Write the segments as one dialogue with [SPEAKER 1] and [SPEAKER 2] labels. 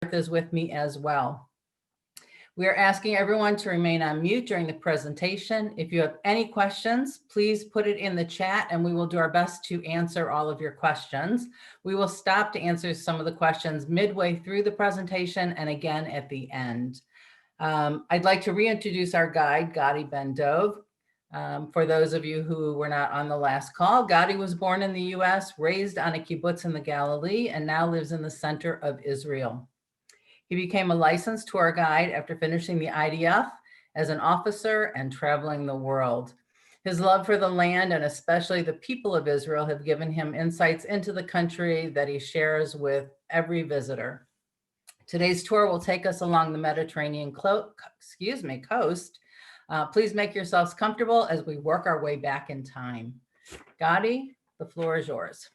[SPEAKER 1] is with me as well. We are asking everyone to remain on mute during the presentation. If you have any questions, please put it in the chat and we will do our best to answer all of your questions. We will stop to answer some of the questions midway through the presentation and again at the end. I'd like to reintroduce our guide, Gadi Ben-Dov. For those of you who were not on the last call, Gadi was born in the US, raised on a kibbutz in the Galilee, and now lives in the center of Israel. He became a licensed tour guide after finishing the IDF as an officer and traveling the world. His love for the land and especially the people of Israel have given him insights into the country that he shares with every visitor. Today's tour will take us along the Mediterranean coast. Please make yourselves comfortable as we work our way back in time. Gadi, the floor is yours.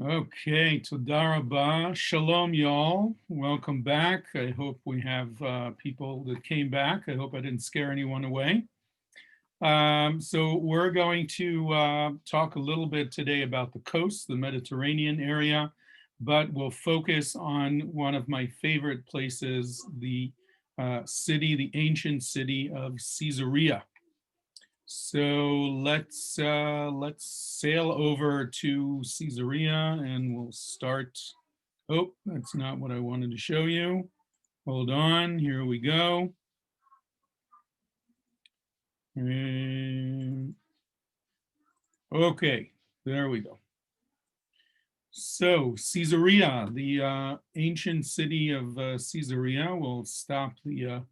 [SPEAKER 2] Okay, toda rabah. Shalom, y'all. Welcome back. I hope we have people that came back. I hope I didn't scare anyone away. So we're going to talk a little bit today about the coast, the Mediterranean area, but we'll focus on one of my favorite places, the ancient city of Caesarea. So let's sail over to Caesarea and we'll start. Oh, that's not what I wanted to show you. Hold on, here we go. Okay, there we go. So Caesarea, the ancient city of Caesarea. We'll stop the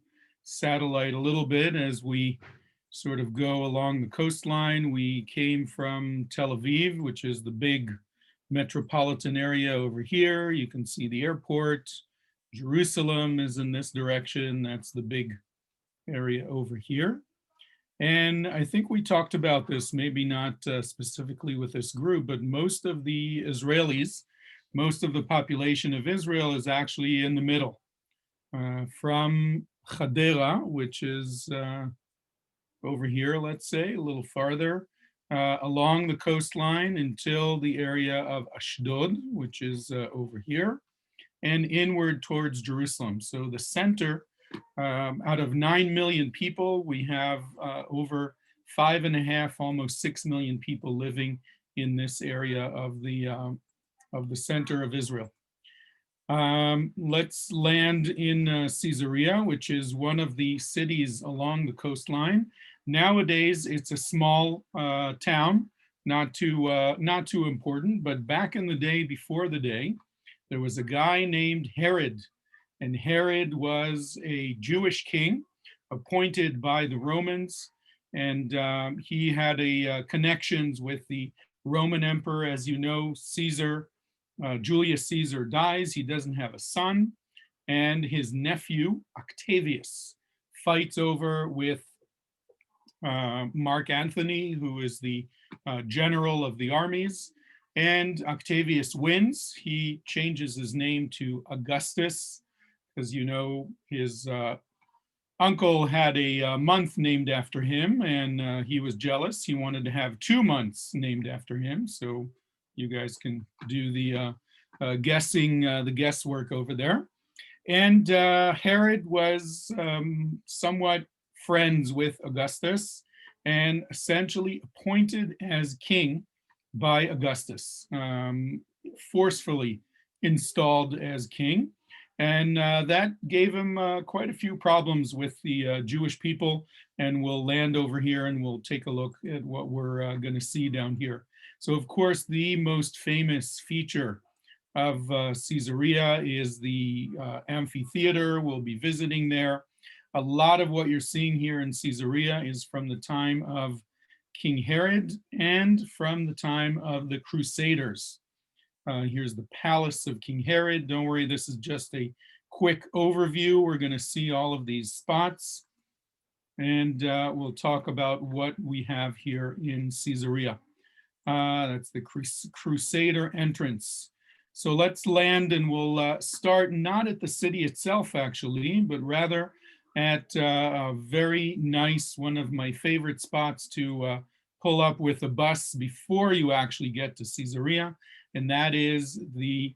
[SPEAKER 2] satellite a little bit as we sort of go along the coastline. We came from Tel Aviv, which is the big metropolitan area over here. You can see the airport. Jerusalem is in this direction. That's the big area over here. And I think we talked about this, maybe not specifically with this group, but most of the Israelis, most of the population of Israel is actually in the middle. From Hadera, which is over here, let's say, a little farther, along the coastline until the area of Ashdod, which is over here, and inward towards Jerusalem. So the center, out of 9 million people, we have over 5.5, almost 6 million people living in this area of the center of Israel. Let's land in Caesarea, which is one of the cities along the coastline. Nowadays, it's a small town, not too important, but back in the day, before the day, there was a guy named Herod, and Herod was a Jewish king appointed by the Romans, and he had connections with the Roman emperor. As you know, Julius Caesar dies, he doesn't have a son, and his nephew, Octavius, fights over with Mark Antony, who is the general of the armies, and Octavius wins. He changes his name to Augustus, because you know his uncle had a month named after him, and he was jealous. He wanted to have 2 months named after him, so you guys can do the guesswork over there. And Herod was somewhat friends with Augustus and essentially appointed as king by Augustus, forcefully installed as king. And that gave him quite a few problems with the Jewish people. And we'll land over here and we'll take a look at what we're going to see down here. So, of course, the most famous feature of Caesarea is the amphitheater. We'll be visiting there. A lot of what you're seeing here in Caesarea is from the time of King Herod and from the time of the Crusaders. Here's the palace of King Herod. Don't worry, this is just a quick overview. We're going to see all of these spots, and we'll talk about what we have here in Caesarea. That's the Crusader entrance. So let's land, and we'll start not at the city itself, actually, but rather at a very nice, one of my favorite spots to pull up with a bus before you actually get to Caesarea, and that is the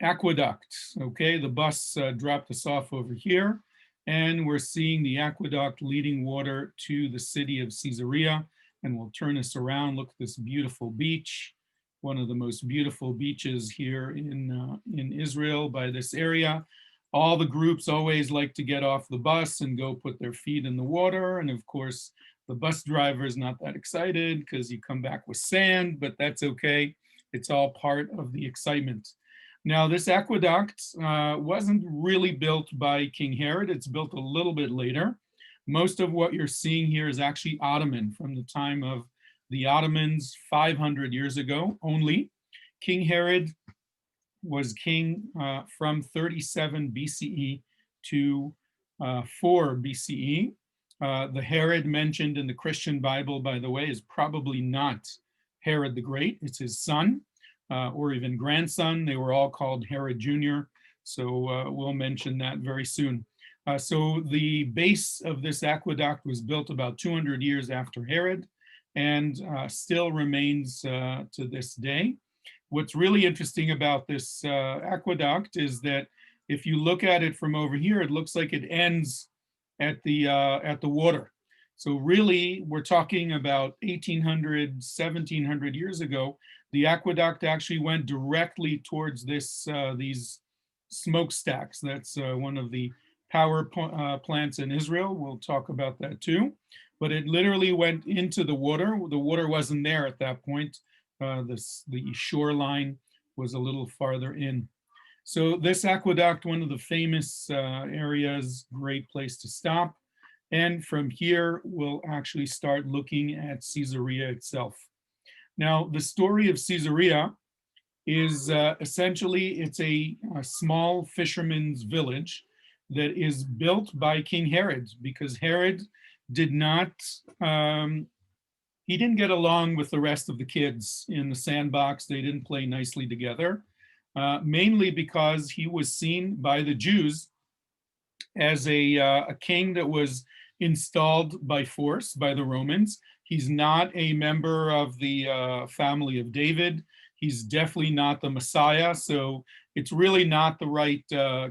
[SPEAKER 2] aqueduct. Okay, the bus dropped us off over here, and we're seeing the aqueduct leading water to the city of Caesarea. And we'll turn us around. Look at this beautiful beach, one of the most beautiful beaches here in Israel by this area. All the groups always like to get off the bus and go put their feet in the water. And of course, the bus driver is not that excited because you come back with sand, but that's okay. It's all part of the excitement. Now, this aqueduct wasn't really built by King Herod. It's built a little bit later. Most of what you're seeing here is actually Ottoman, from the time of the Ottomans 500 years ago only. King Herod was king from 37 BCE to 4 BCE. The Herod mentioned in the Christian Bible, by the way, is probably not Herod the Great. It's his son, or even grandson. They were all called Herod Jr. So we'll mention that very soon. So the base of this aqueduct was built about 200 years after Herod, and still remains to this day. What's really interesting about this aqueduct is that if you look at it from over here, it looks like it ends at the water. So really, we're talking about 1800, 1700 years ago. The aqueduct actually went directly towards these smokestacks. That's one of the power plants in Israel. We'll talk about that too. But it literally went into the water. The water wasn't there at that point. The shoreline was a little farther in. So this aqueduct, one of the famous areas, great place to stop. And from here, we'll actually start looking at Caesarea itself. Now, the story of Caesarea is essentially, it's a small fisherman's village that is built by King Herod, because Herod did not, he didn't get along with the rest of the kids in the sandbox. They didn't play nicely together, mainly because he was seen by the Jews as a king that was installed by force by the Romans. He's not a member of the family of David. He's definitely not the Messiah. So it's really not the right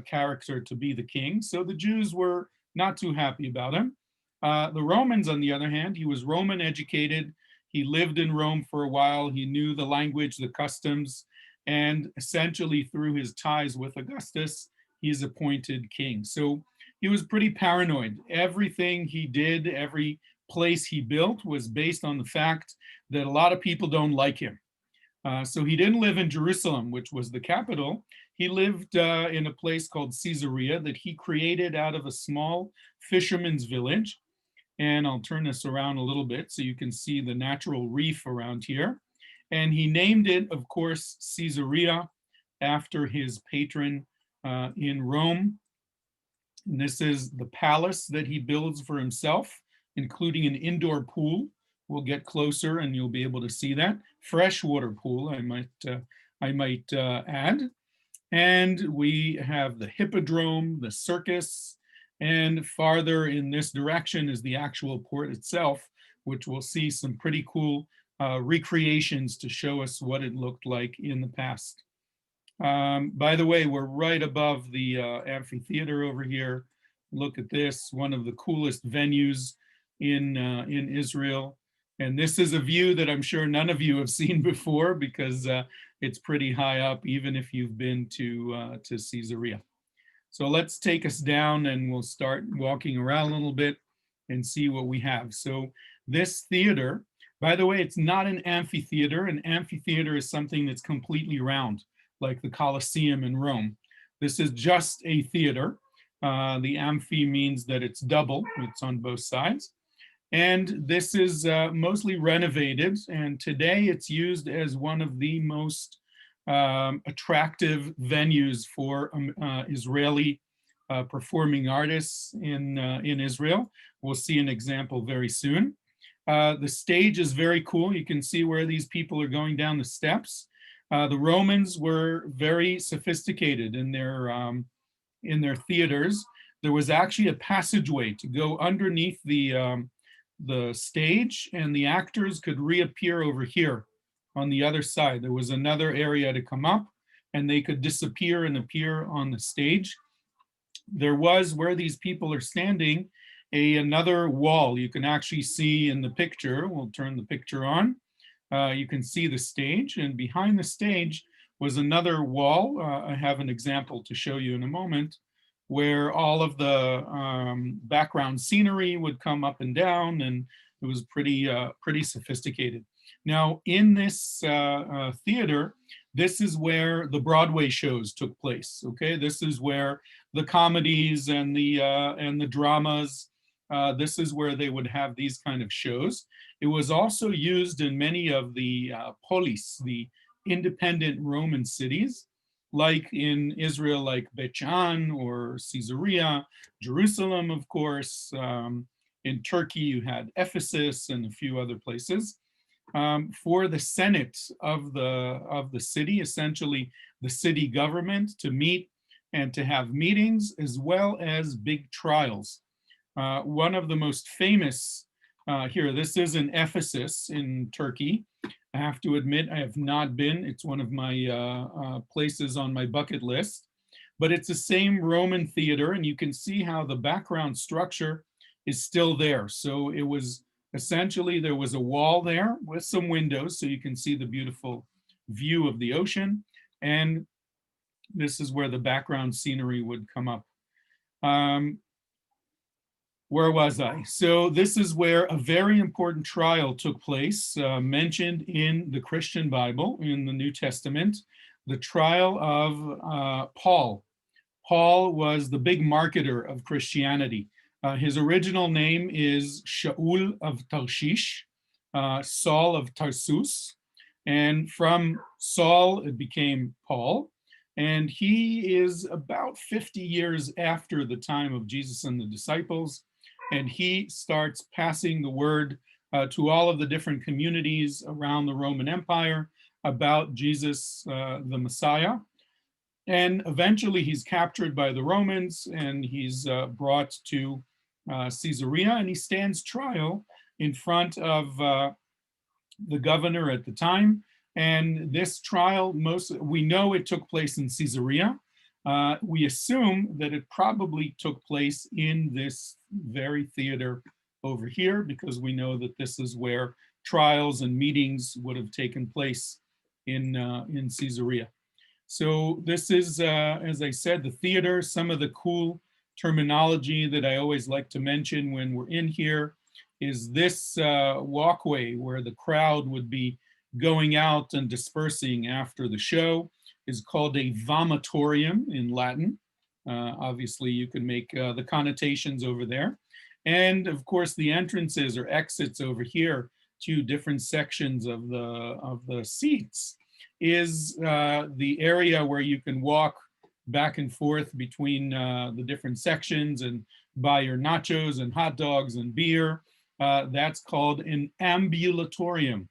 [SPEAKER 2] character to be the king. So the Jews were not too happy about him. The Romans, on the other hand, he was Roman educated. He lived in Rome for a while. He knew the language, the customs, and essentially through his ties with Augustus, he's appointed king. So he was pretty paranoid. Everything he did, every place he built was based on the fact that a lot of people don't like him. So he didn't live in Jerusalem, which was the capital. He lived in a place called Caesarea that he created out of a small fisherman's village. And I'll turn this around a little bit so you can see the natural reef around here. And he named it, of course, Caesarea, after his patron in Rome. And this is the palace that he builds for himself, including an indoor pool. We'll get closer and you'll be able to see that. Freshwater pool, I might add. And we have the hippodrome, the circus, and farther in this direction is the actual port itself, which we'll see some pretty cool recreations to show us what it looked like in the past. By the way, we're right above the amphitheater over here. Look at this, one of the coolest venues in Israel. And this is a view that I'm sure none of you have seen before, because it's pretty high up, even if you've been to Caesarea. So let's take us down and we'll start walking around a little bit and see what we have. So this theater, by the way, it's not an amphitheater. An amphitheater is something that's completely round, like the Colosseum in Rome. This is just a theater. The amphi means that it's double, it's on both sides. And this is mostly renovated, and today it's used as one of the most attractive venues for Israeli performing artists in Israel. We'll see an example very soon. The stage is very cool. You can see where these people are going down the steps. The Romans were very sophisticated in their theaters. There was actually a passageway to go underneath the stage, and the actors could reappear over here on the other side. There was another area to come up, and they could disappear and appear on the stage. There was, where these people are standing, another wall. You can actually see in the picture, we'll turn the picture on, you can see the stage, and behind the stage was another wall. I have an example to show you in a moment, where all of the background scenery would come up and down, and it was pretty sophisticated. Now, in this theater, this is where the Broadway shows took place. Okay, this is where the comedies and the dramas. This is where they would have these kind of shows. It was also used in many of the polis, the independent Roman cities, like in Israel, like Beit Shan or Caesarea, Jerusalem, of course. In Turkey, you had Ephesus and a few other places. For the Senate of the city, essentially the city government, to meet and to have meetings, as well as big trials. One of the most famous here, this is in Ephesus in Turkey. I have to admit, I have not been. It's one of my places on my bucket list, but it's the same Roman theater, and you can see how the background structure is still there. So it was essentially, there was a wall there with some windows, so you can see the beautiful view of the ocean, and this is where the background scenery would come up. Where was I? So this is where a very important trial took place, mentioned in the Christian Bible, in the New Testament, the trial of Paul. Paul was the big marketer of Christianity. His original name is Shaul of Tarshish, Saul of Tarsus, and from Saul it became Paul. And he is about 50 years after the time of Jesus and the disciples, and he starts passing the word to all of the different communities around the Roman Empire about Jesus, the Messiah. And eventually he's captured by the Romans, and he's brought to Caesarea, and he stands trial in front of the governor at the time. And this trial, we know it took place in Caesarea. We assume that it probably took place in this very theater over here, because we know that this is where trials and meetings would have taken place in Caesarea. So this is, as I said, the theater. Some of the cool terminology that I always like to mention when we're in here is this walkway where the crowd would be going out and dispersing after the show is called a vomitorium in Latin. Obviously, you can make the connotations over there. And of course, the entrances or exits over here to different sections of the seats is the area where you can walk back and forth between the different sections and buy your nachos and hot dogs and beer. That's called an ambulatorium,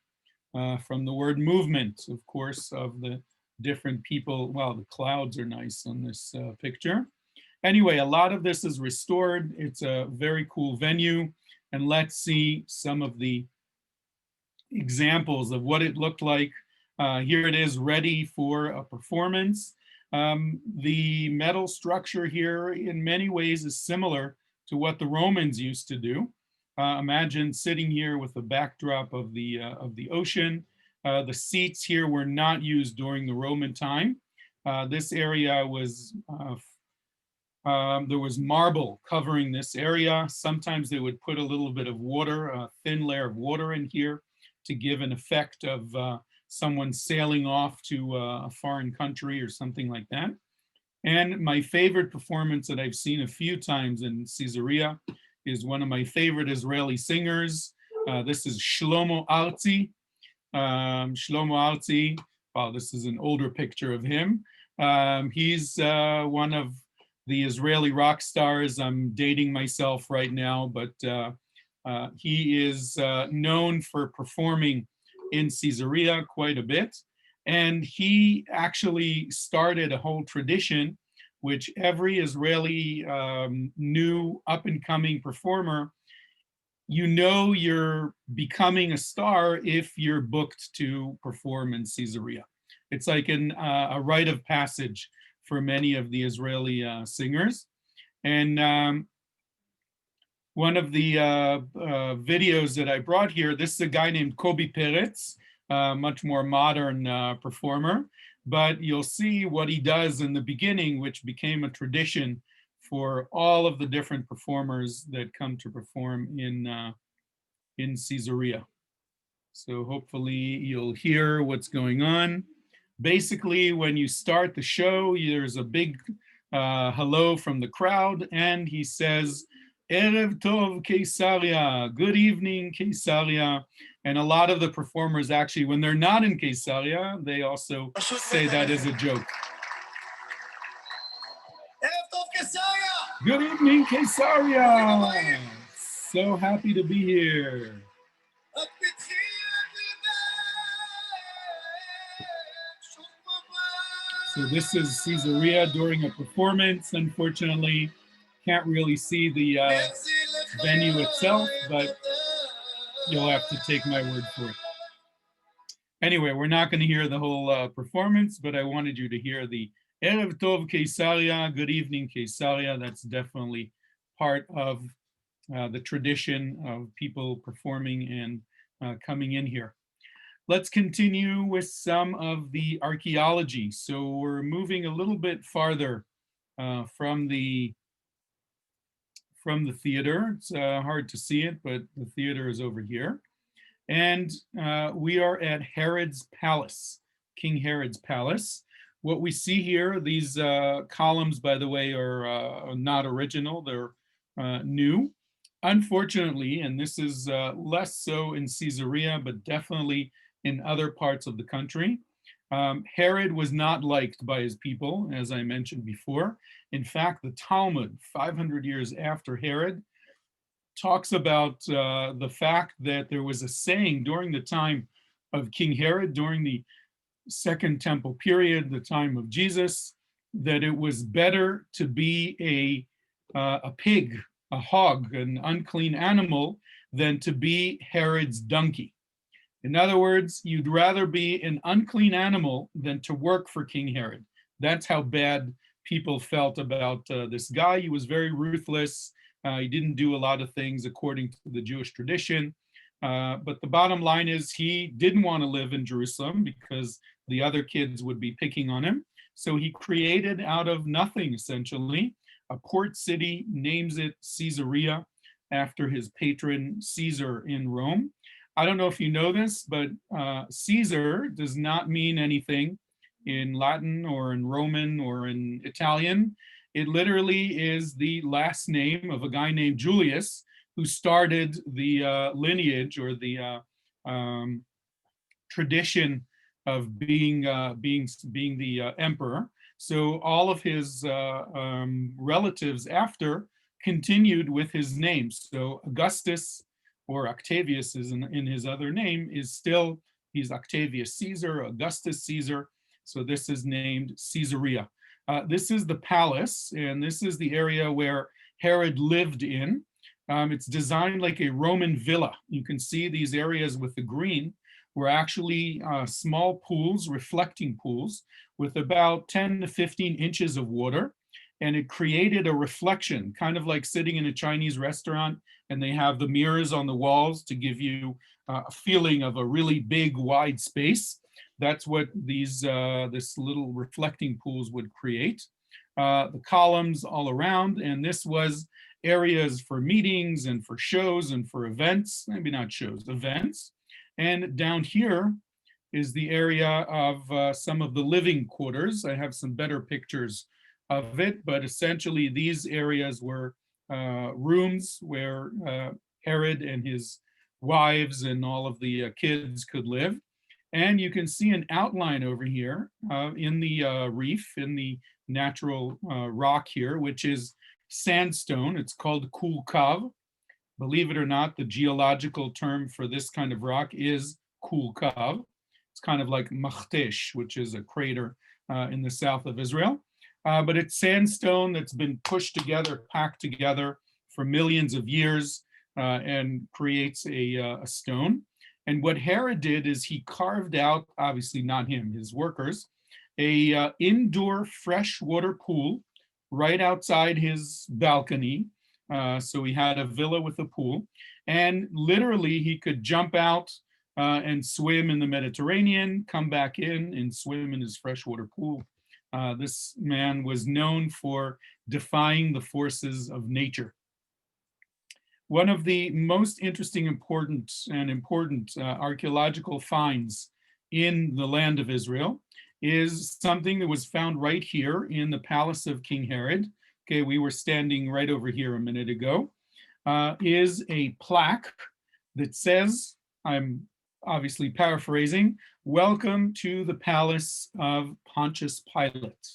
[SPEAKER 2] from the word movement, of course, of the different people. Well, the clouds are nice on this picture. Anyway, a lot of this is restored. It's a very cool venue. And let's see some of the examples of what it looked like. Here it is, ready for a performance. The metal structure here in many ways is similar to what the Romans used to do. Imagine sitting here with the backdrop of the ocean. The seats here were not used during the Roman time. This area was, there was marble covering this area. Sometimes they would put a little bit of water, a thin layer of water in here to give an effect of someone sailing off to a foreign country or something like that. And my favorite performance that I've seen a few times in Caesarea is one of my favorite Israeli singers. This is Shlomo Artzi. Shlomo Artzi, wow, this is an older picture of him. He's one of the Israeli rock stars. I'm dating myself right now, but he is known for performing in Caesarea quite a bit. And he actually started a whole tradition which every Israeli new up-and-coming performer, you know you're becoming a star if you're booked to perform in Caesarea. It's like a rite of passage for many of the Israeli singers. And one of the videos that I brought here, this is a guy named Kobi Peretz, much more modern performer, but you'll see what he does in the beginning, which became a tradition for all of the different performers that come to perform in Caesarea. So hopefully you'll hear what's going on. Basically, when you start the show, there's a big hello from the crowd, and he says, Erev Tov Caesarea, good evening Caesarea. And a lot of the performers actually, when they're not in Caesarea, they also say that as a joke.
[SPEAKER 3] Erev Tov Caesarea!
[SPEAKER 2] Good evening Caesarea. So happy to be here. So this is Caesarea during a performance. Unfortunately, can't really see the venue itself, but you'll have to take my word for it. Anyway, we're not going to hear the whole performance, but I wanted you to hear the Erev Tov Caesarea, good evening Caesarea. That's definitely part of the tradition of people performing and coming in here. Let's continue with some of the archaeology. So we're moving a little bit farther from the theater. It's hard to see it, but the theater is over here. And we are at Herod's palace, King Herod's palace. What we see here, these columns, by the way, are not original, they're new. Unfortunately, and this is less so in Caesarea, but definitely in other parts of the country, Herod was not liked by his people, as I mentioned before. In fact, the Talmud, 500 years after Herod, talks about the fact that there was a saying during the time of King Herod, during the Second Temple period, the time of Jesus, that it was better to be a pig, a hog, an unclean animal, than to be Herod's donkey. In other words, you'd rather be an unclean animal than to work for King Herod. That's how bad people felt about this guy. He was very ruthless. He didn't do a lot of things according to the Jewish tradition. But the bottom line is he didn't want to live in Jerusalem because the other kids would be picking on him. So he created out of nothing, essentially, a port city, names it Caesarea after his patron Caesar in Rome. I don't know if you know this, but Caesar does not mean anything in Latin or in Roman or in Italian. It literally is the last name of a guy named Julius, who started the lineage or the tradition of being the emperor. So all of his relatives after continued with his name. So Augustus, or Octavius is in his other name, is still, he's Octavius Caesar, Augustus Caesar. So this is named Caesarea. This is the palace, and this is the area where Herod lived in. It's designed like a Roman villa. You can see these areas with the green were actually small pools, reflecting pools, with about 10 to 15 inches of water. And it created a reflection, kind of like sitting in a Chinese restaurant and they have the mirrors on the walls to give you a feeling of a really big, wide space. That's what these this little reflecting pools would create. The columns all around, and this was areas for meetings and for shows and for events, maybe not shows, events. And down here is the area of some of the living quarters. I have some better pictures of it, but essentially these areas were rooms where Herod and his wives and all of the kids could live. And you can see an outline over here in the reef, in the natural rock here, which is sandstone. It's called kulkav. Believe it or not, the geological term for this kind of rock is kulkav. It's kind of like Machtesh, which is a crater in the south of Israel. But it's sandstone that's been pushed together, packed together for millions of years and creates a stone. And what Herod did is he carved out, obviously not him, his workers, a indoor freshwater pool right outside his balcony. So he had a villa with a pool, and literally he could jump out and swim in the Mediterranean, come back in and swim in his freshwater pool. This man was known for defying the forces of nature. One of the most interesting, important archaeological finds in the land of Israel is something that was found right here in the palace of King Herod. Okay, we were standing right over here a minute ago. Is a plaque that says, I'm obviously paraphrasing, "Welcome to the palace of Pontius Pilate."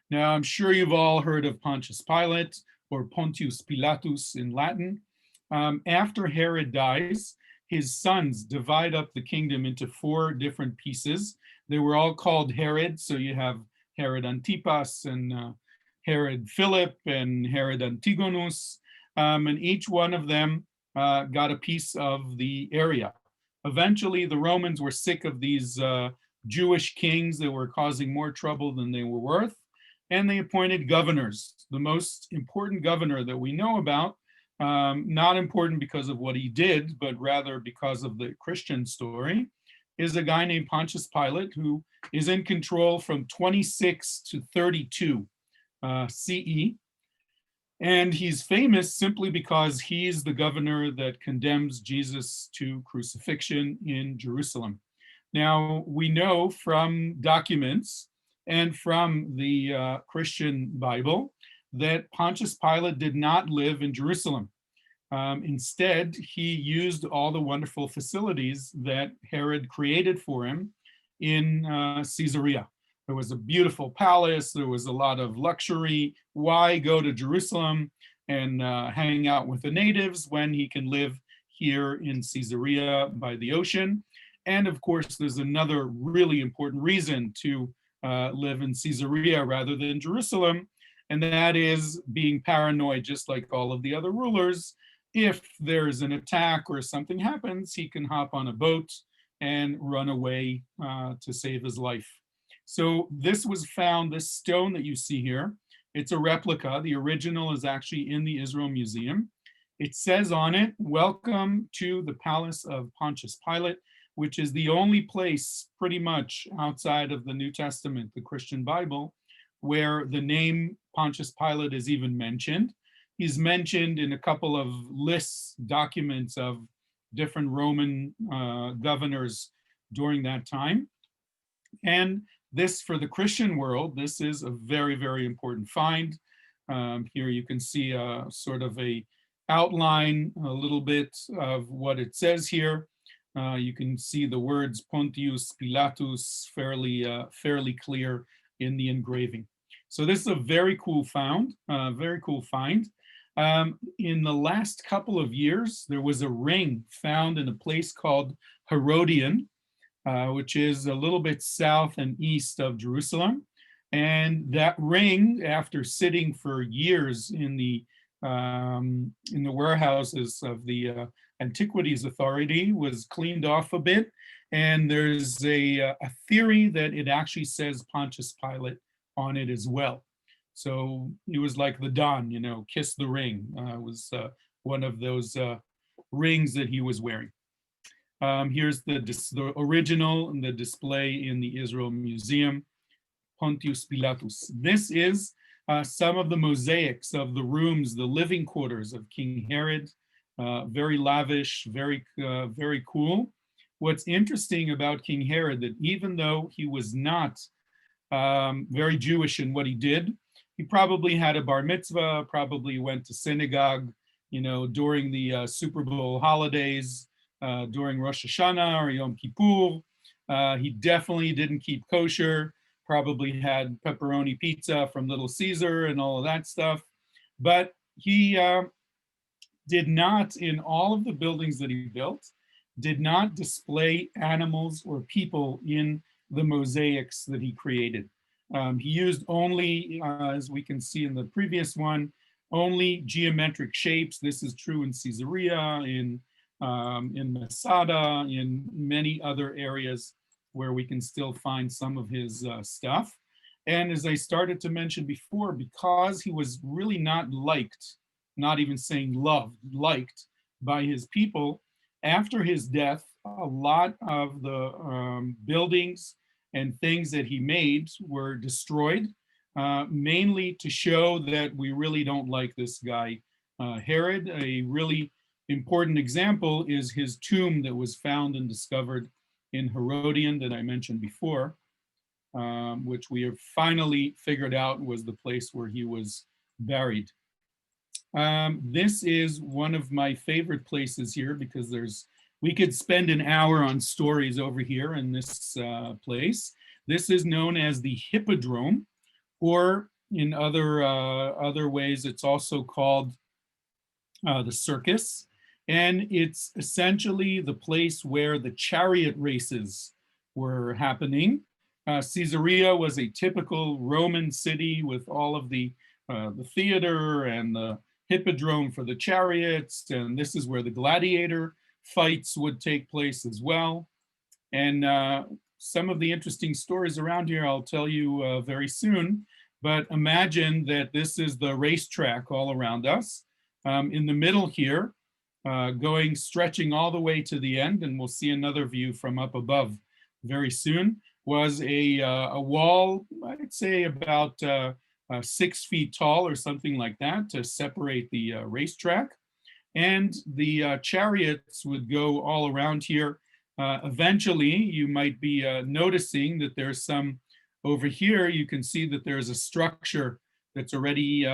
[SPEAKER 2] Now, I'm sure you've all heard of Pontius Pilate, or Pontius Pilatus in Latin. After Herod dies, his sons divide up the kingdom into 4 different pieces. They were all called Herod, so you have Herod Antipas and Herod Philip and Herod Antigonus, and each one of them got a piece of the area. Eventually, the Romans were sick of these Jewish kings that were causing more trouble than they were worth, and they appointed governors. The most important governor that we know about, not important because of what he did, but rather because of the Christian story, is a guy named Pontius Pilate, who is in control from 26 to 32 CE. And he's famous simply because he's the governor that condemns Jesus to crucifixion in Jerusalem. Now, we know from documents and from the Christian Bible that Pontius Pilate did not live in Jerusalem. Instead, he used all the wonderful facilities that Herod created for him in Caesarea. There was a beautiful palace, there was a lot of luxury. Why go to Jerusalem and hang out with the natives when he can live here in Caesarea by the ocean? And of course, there's another really important reason to live in Caesarea rather than Jerusalem, and that is being paranoid, just like all of the other rulers. If there's an attack or something happens, he can hop on a boat and run away to save his life. So this was found, this stone that you see here, it's a replica. The original is actually in the Israel Museum. It says on it, "Welcome to the palace of Pontius Pilate," which is the only place pretty much outside of the New Testament, the Christian Bible, where the name Pontius Pilate is even mentioned. He's mentioned in a couple of lists, documents of different Roman governors during that time. And this, for the Christian world, this is a very, very important find. Here you can see a sort of a outline, a little bit of what it says here. You can see the words Pontius Pilatus fairly clear in the engraving. So this is a very cool find. In the last couple of years, there was a ring found in a place called Herodion, which is a little bit south and east of Jerusalem. And that ring, after sitting for years in the warehouses of the Antiquities Authority, was cleaned off a bit. And there's a theory that it actually says Pontius Pilate on it as well. So he was like the Don, you know, kiss the ring, was one of those rings that he was wearing. Here's the original and the display in the Israel Museum, Pontius Pilatus. This is some of the mosaics of the rooms, the living quarters of King Herod. Very lavish, very cool. What's interesting about King Herod, that even though he was not very Jewish in what he did, he probably had a bar mitzvah, probably went to synagogue, you know, during the Super Bowl holidays, during Rosh Hashanah or Yom Kippur. He definitely didn't keep kosher, probably had pepperoni pizza from Little Caesar and all of that stuff. But he did not, in all of the buildings that he built, did not display animals or people in the mosaics that he created. He used only, as we can see in the previous one, only geometric shapes. This is true in Caesarea, in in Masada, in many other areas where we can still find some of his stuff. And as I started to mention before, because he was really not liked, not even saying loved, liked by his people, after his death, a lot of the buildings and things that he made were destroyed, mainly to show that we really don't like this guy, Herod. A really important example is his tomb that was found and discovered in Herodian that I mentioned before, which we have finally figured out was the place where he was buried. This is one of my favorite places here because we could spend an hour on stories over here in this place. This is known as the Hippodrome, or in other ways, it's also called the circus. And it's essentially the place where the chariot races were happening. Caesarea was a typical Roman city with all of the theater and the hippodrome for the chariots, and this is where the gladiator fights would take place as well. And some of the interesting stories around here I'll tell you very soon, but imagine that this is the racetrack all around us. In the middle here, stretching all the way to the end, and we'll see another view from up above very soon, was a wall, I'd say about 6 feet tall or something like that, to separate the racetrack. And the chariots would go all around here. Eventually, you might be noticing that there's some over here. You can see that there's a structure that's already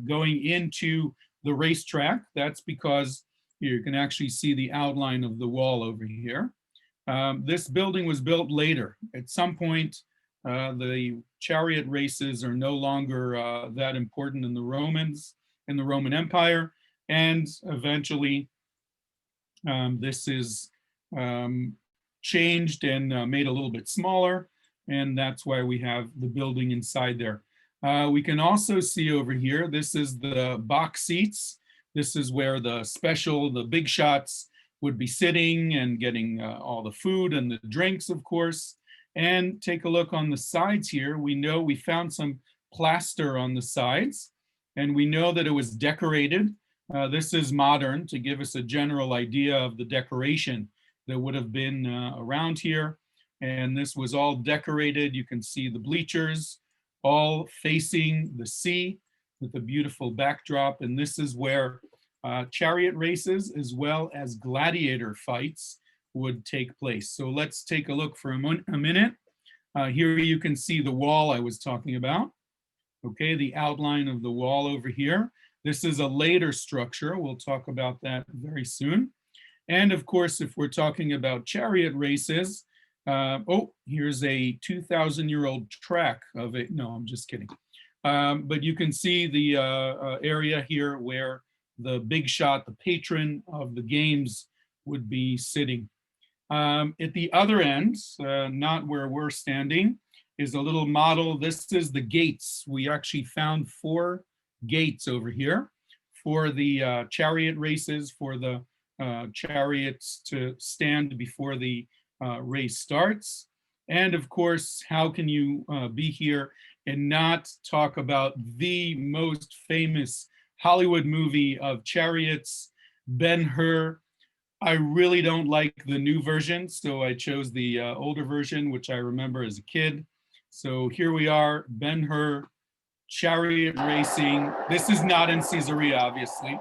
[SPEAKER 2] going into the racetrack. That's because you can actually see the outline of the wall over here. This building was built later. At some point, the chariot races are no longer that important in the Roman Empire, and eventually this is changed and made a little bit smaller, and that's why we have the building inside there. We can also see over here, this is the box seats. This is where the big shots would be sitting and getting all the food and the drinks, of course. And take a look on the sides here. We found some plaster on the sides, and we know that it was decorated. This is modern to give us a general idea of the decoration that would have been around here. And this was all decorated. You can see the bleachers all facing the sea with a beautiful backdrop. And this is where chariot races as well as gladiator fights would take place. So let's take a look for a minute. Here you can see the wall I was talking about. Okay, the outline of the wall over here. This is a later structure. We'll talk about that very soon. And of course, if we're talking about chariot races, here's a 2,000-year-old track of it. No, I'm just kidding. But you can see the area here where the big shot, the patron of the games, would be sitting. At the other end, not where we're standing, is a little model. This is the gates. We actually found 4 gates over here for the chariot races, for the chariots to stand before the race starts. And of course, how can you be here and not talk about the most famous Hollywood movie of chariots, Ben-Hur? I really don't like the new version, so I chose the older version, which I remember as a kid. So here we are, Ben-Hur, chariot racing. This is not in Caesarea, obviously,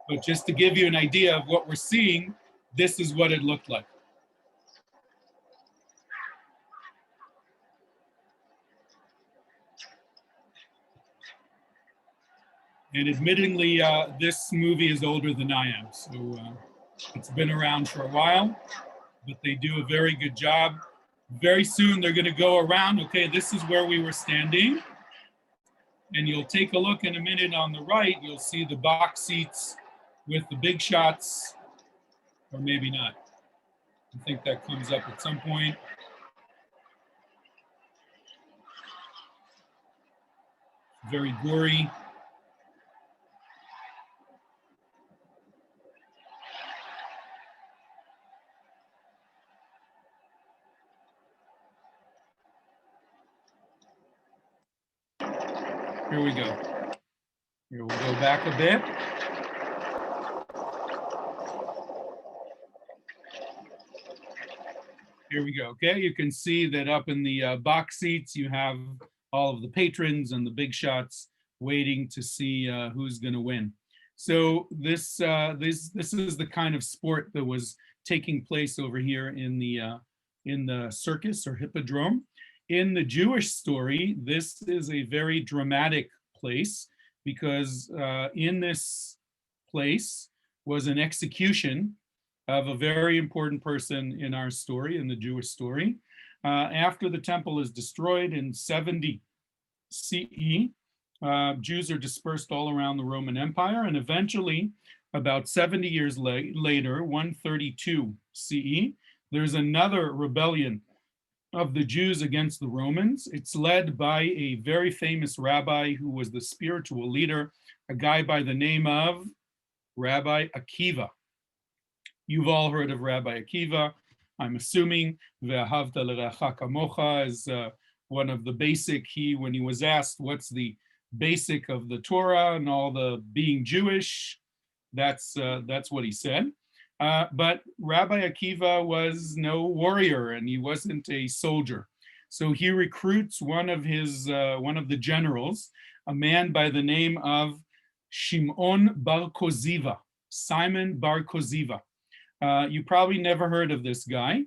[SPEAKER 2] but just to give you an idea of what we're seeing, this is what it looked like. And admittedly, this movie is older than I am, so it's been around for a while, but they do a very good job. Very soon they're going to go around. Okay, this is where we were standing. And you'll take a look in a minute on the right, you'll see the box seats with the big shots, or maybe not. I think that comes up at some point. Very gory. Here we go. Here we'll go back a bit. Here we go. Okay, you can see that up in the box seats, you have all of the patrons and the big shots waiting to see who's going to win. So this is the kind of sport that was taking place over here in the circus or hippodrome. In the Jewish story, this is a very dramatic place because in this place was an execution of a very important person in our story, in the Jewish story. After the temple is destroyed in 70 CE, Jews are dispersed all around the Roman Empire, and eventually, about 70 years later, 132 CE, there's another rebellion of the Jews against the Romans. It's led by a very famous rabbi who was the spiritual leader, a guy by the name of Rabbi Akiva. You've all heard of Rabbi Akiva, I'm assuming. Ve'ahavta l'reacha kamocha is one of the basic. When he was asked what's the basic of the Torah and all the being Jewish, that's what he said. But Rabbi Akiva was no warrior and he wasn't a soldier. So he recruits one of the generals, a man by the name of Shimon Bar Koziva, Simon Bar Koziva. You probably never heard of this guy.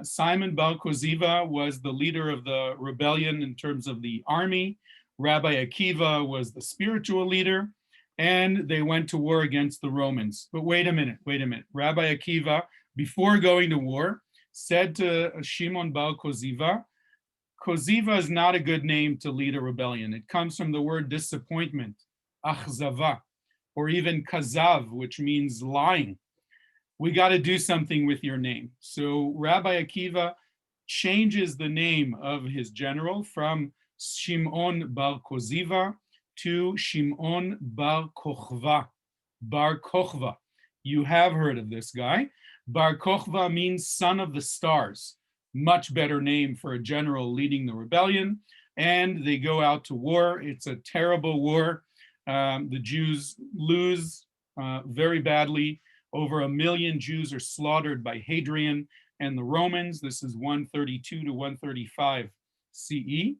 [SPEAKER 2] Simon Bar Koziva was the leader of the rebellion in terms of the army. Rabbi Akiva was the spiritual leader, and they went to war against the Romans. But wait a minute. Rabbi Akiva, before going to war, said to Shimon Bar Koziva, Koziva is not a good name to lead a rebellion. It comes from the word disappointment, achzava, or even kazav, which means lying. We got to do something with your name. So Rabbi Akiva changes the name of his general from Shimon Bar Koziva to Shimon Bar Kochva. Bar Kochva. You have heard of this guy. Bar Kochva means son of the stars. Much better name for a general leading the rebellion. And they go out to war. It's a terrible war. The Jews lose very badly. Over 1 million Jews are slaughtered by Hadrian and the Romans. This is 132 to 135 CE.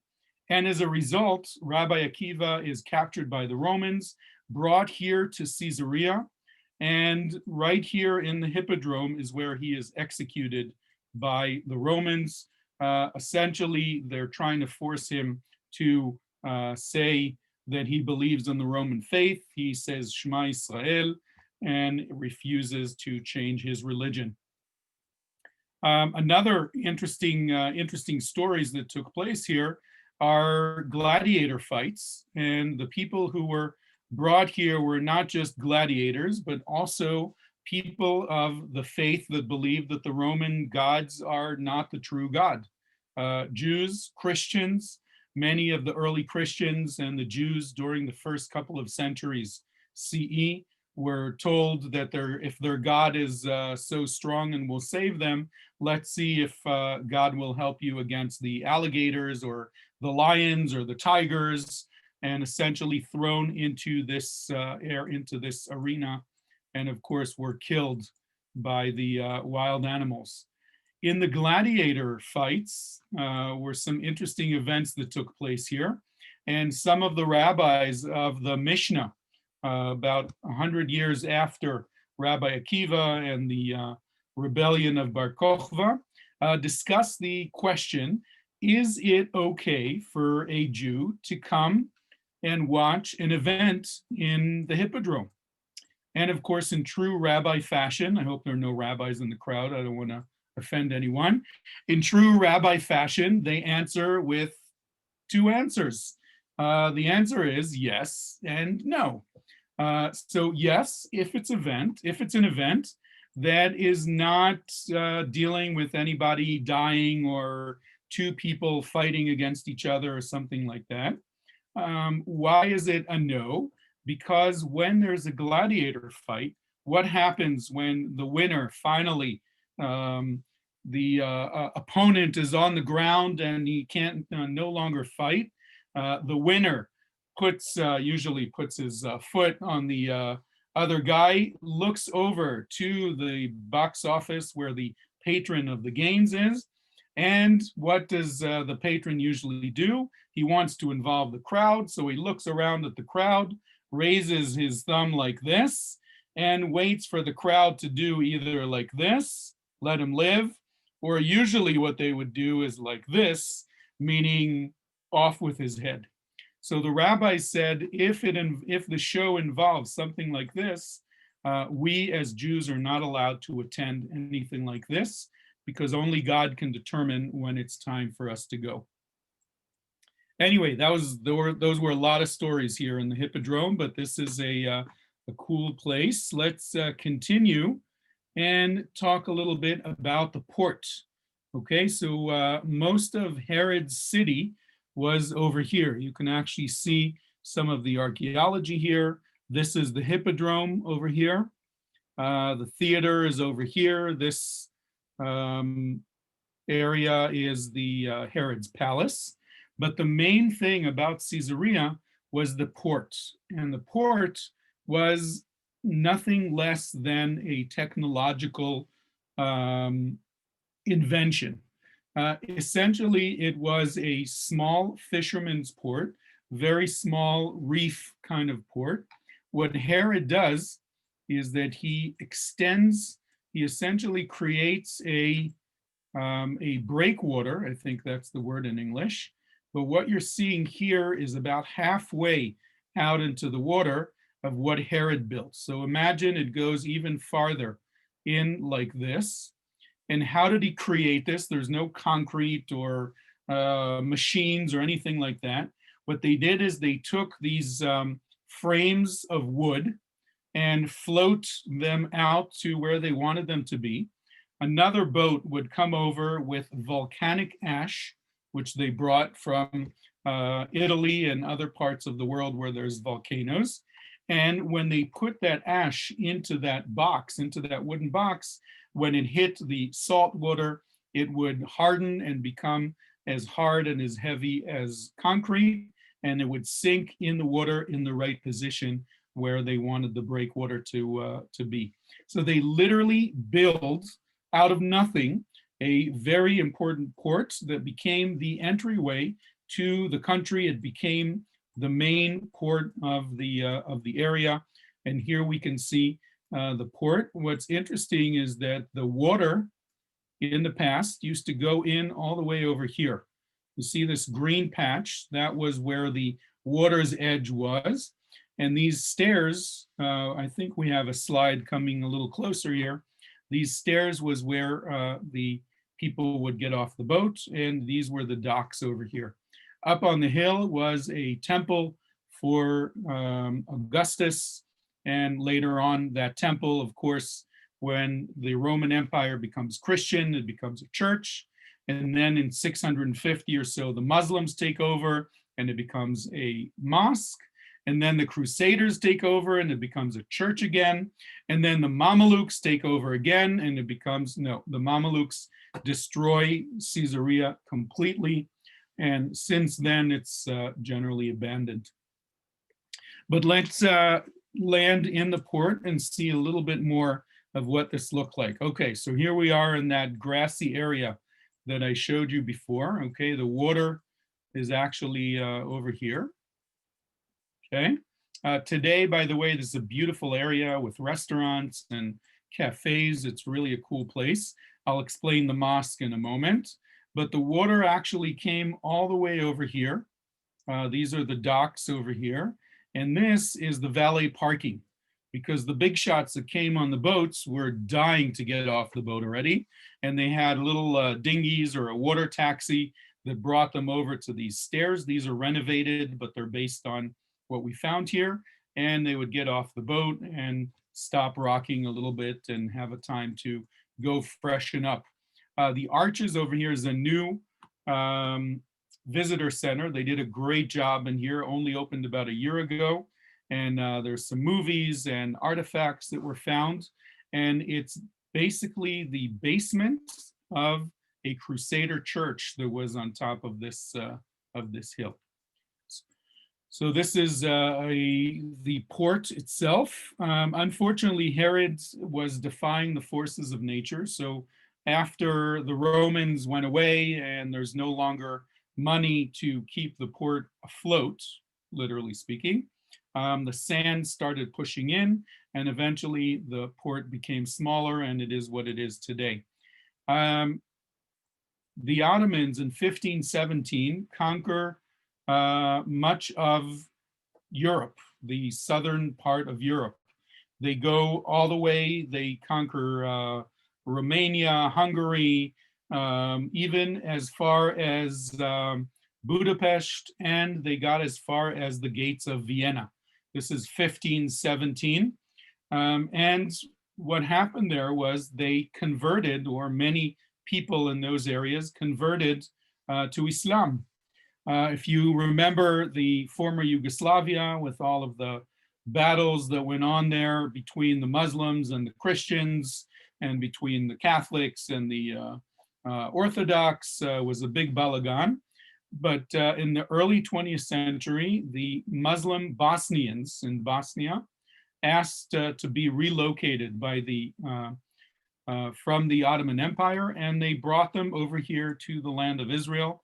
[SPEAKER 2] And as a result, Rabbi Akiva is captured by the Romans, brought here to Caesarea, and right here in the Hippodrome is where he is executed by the Romans. Essentially, they're trying to force him to say that he believes in the Roman faith. He says Shema Israel, and refuses to change his religion. Another interesting stories that took place here are gladiator fights, and the people who were brought here were not just gladiators, but also people of the faith that believed that the Roman gods are not the true God. Jews, Christians, many of the early Christians and the Jews during the first couple of centuries CE were told that if their God is so strong and will save them, let's see if God will help you against the alligators or the lions or the tigers, and essentially thrown into this arena, and of course were killed by the wild animals. In the gladiator fights were some interesting events that took place here, and some of the rabbis of the Mishnah, about 100 years after Rabbi Akiva and the rebellion of Bar Kochva, discuss the question, is it okay for a Jew to come and watch an event in the Hippodrome? And of course, in true rabbi fashion, I hope there are no rabbis in the crowd, I don't want to offend anyone. In true rabbi fashion, they answer with two answers. The answer is yes and no. So yes, if it's an event that is not dealing with anybody dying or two people fighting against each other or something like that. Why is it a no? Because when there's a gladiator fight, what happens when the winner finally, the opponent is on the ground and he can't no longer fight? The winner usually puts his foot on the other guy, looks over to the box office where the patron of the games is. And what does the patron usually do? He wants to involve the crowd, so he looks around at the crowd, raises his thumb like this, and waits for the crowd to do either like this, let him live, or usually what they would do is like this, meaning off with his head. So the rabbi said, if the show involves something like this, we as Jews are not allowed to attend anything like this, because only God can determine when it's time for us to go. Anyway, those were a lot of stories here in the Hippodrome, but this is a cool place. Let's continue and talk a little bit about the port. Okay, so most of Herod's city was over here. You can actually see some of the archaeology here. This is the Hippodrome over here. The theater is over here. This area is the Herod's palace. But the main thing about Caesarea was the port. And the port was nothing less than a technological invention. Essentially, it was a small fisherman's port, very small reef kind of port. What Herod does is that he essentially creates a breakwater, I think that's the word in English. But what you're seeing here is about halfway out into the water of what Herod built. So imagine it goes even farther in like this. And how did he create this? There's no concrete or machines or anything like that. What they did is they took these frames of wood and float them out to where they wanted them to be. Another boat would come over with volcanic ash, which they brought from Italy and other parts of the world where there's volcanoes. And when they put that ash into that box, into that wooden box, when it hit the salt water, it would harden and become as hard and as heavy as concrete, and it would sink in the water in the right position where they wanted the breakwater to be. So they literally build out of nothing a very important port that became the entryway to the country. It became the main port of the area. And here we can see the port. What's interesting is that the water in the past used to go in all the way over here. You see this green patch, that was where the water's edge was. And these stairs, I think we have a slide coming a little closer here. These stairs was where the people would get off the boat, and these were the docks over here. Up on the hill was a temple for Augustus, and later on that temple, of course, when the Roman Empire becomes Christian, it becomes a church. And then in 650 or so, the Muslims take over and it becomes a mosque. And then the Crusaders take over and it becomes a church again. And then the Mamelukes take over again and it becomes, no, the Mamelukes destroy Caesarea completely. And since then, it's generally abandoned. But let's land in the port and see a little bit more of what this looked like. Okay, so here we are in that grassy area that I showed you before. Okay, the water is actually over here. Okay, today, by the way, this is a beautiful area with restaurants and cafes. It's really a cool place. I'll explain the mosque in a moment, but the water actually came all the way over here. These are the docks over here. And this is the valet parking, because the big shots that came on the boats were dying to get off the boat already. And they had little dinghies or a water taxi that brought them over to these stairs. These are renovated, but they're based on what we found here. And they would get off the boat and stop rocking a little bit and have a time to go freshen up. The arches over here is a new visitor center. They did a great job in here, only opened about a year ago. And there's some movies and artifacts that were found. And it's basically the basement of a Crusader church that was on top of this hill. So this is the port itself. Unfortunately, Herod was defying the forces of nature. So after the Romans went away and there's no longer money to keep the port afloat, literally speaking, the sand started pushing in, and eventually the port became smaller, and it is what it is today. The Ottomans in 1517 conquer much of Europe, the southern part of Europe. They go all the way, they conquer Romania, Hungary, even as far as Budapest, and they got as far as the gates of Vienna. This is 1517. And what happened there was they converted, or many people in those areas converted to Islam. If you remember the former Yugoslavia with all of the battles that went on there between the Muslims and the Christians, and between the Catholics and the Orthodox, was a big balagan. But in the early 20th century, the Muslim Bosnians in Bosnia asked to be relocated by from the Ottoman Empire, and they brought them over here to the land of Israel.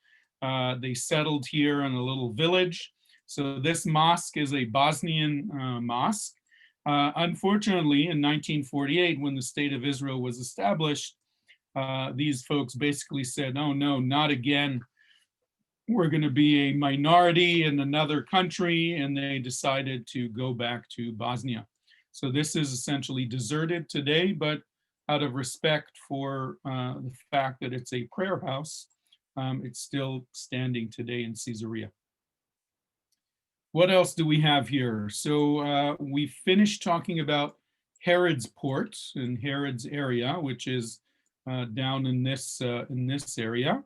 [SPEAKER 2] They settled here in a little village. So this mosque is a Bosnian mosque. Unfortunately, in 1948, when the state of Israel was established, these folks basically said, oh no, not again. We're going to be a minority in another country, and they decided to go back to Bosnia. So this is essentially deserted today, but out of respect for the fact that it's a prayer house, it's still standing today in Caesarea. What else do we have here? So we finished talking about Herod's port in Herod's area, which is down in this area.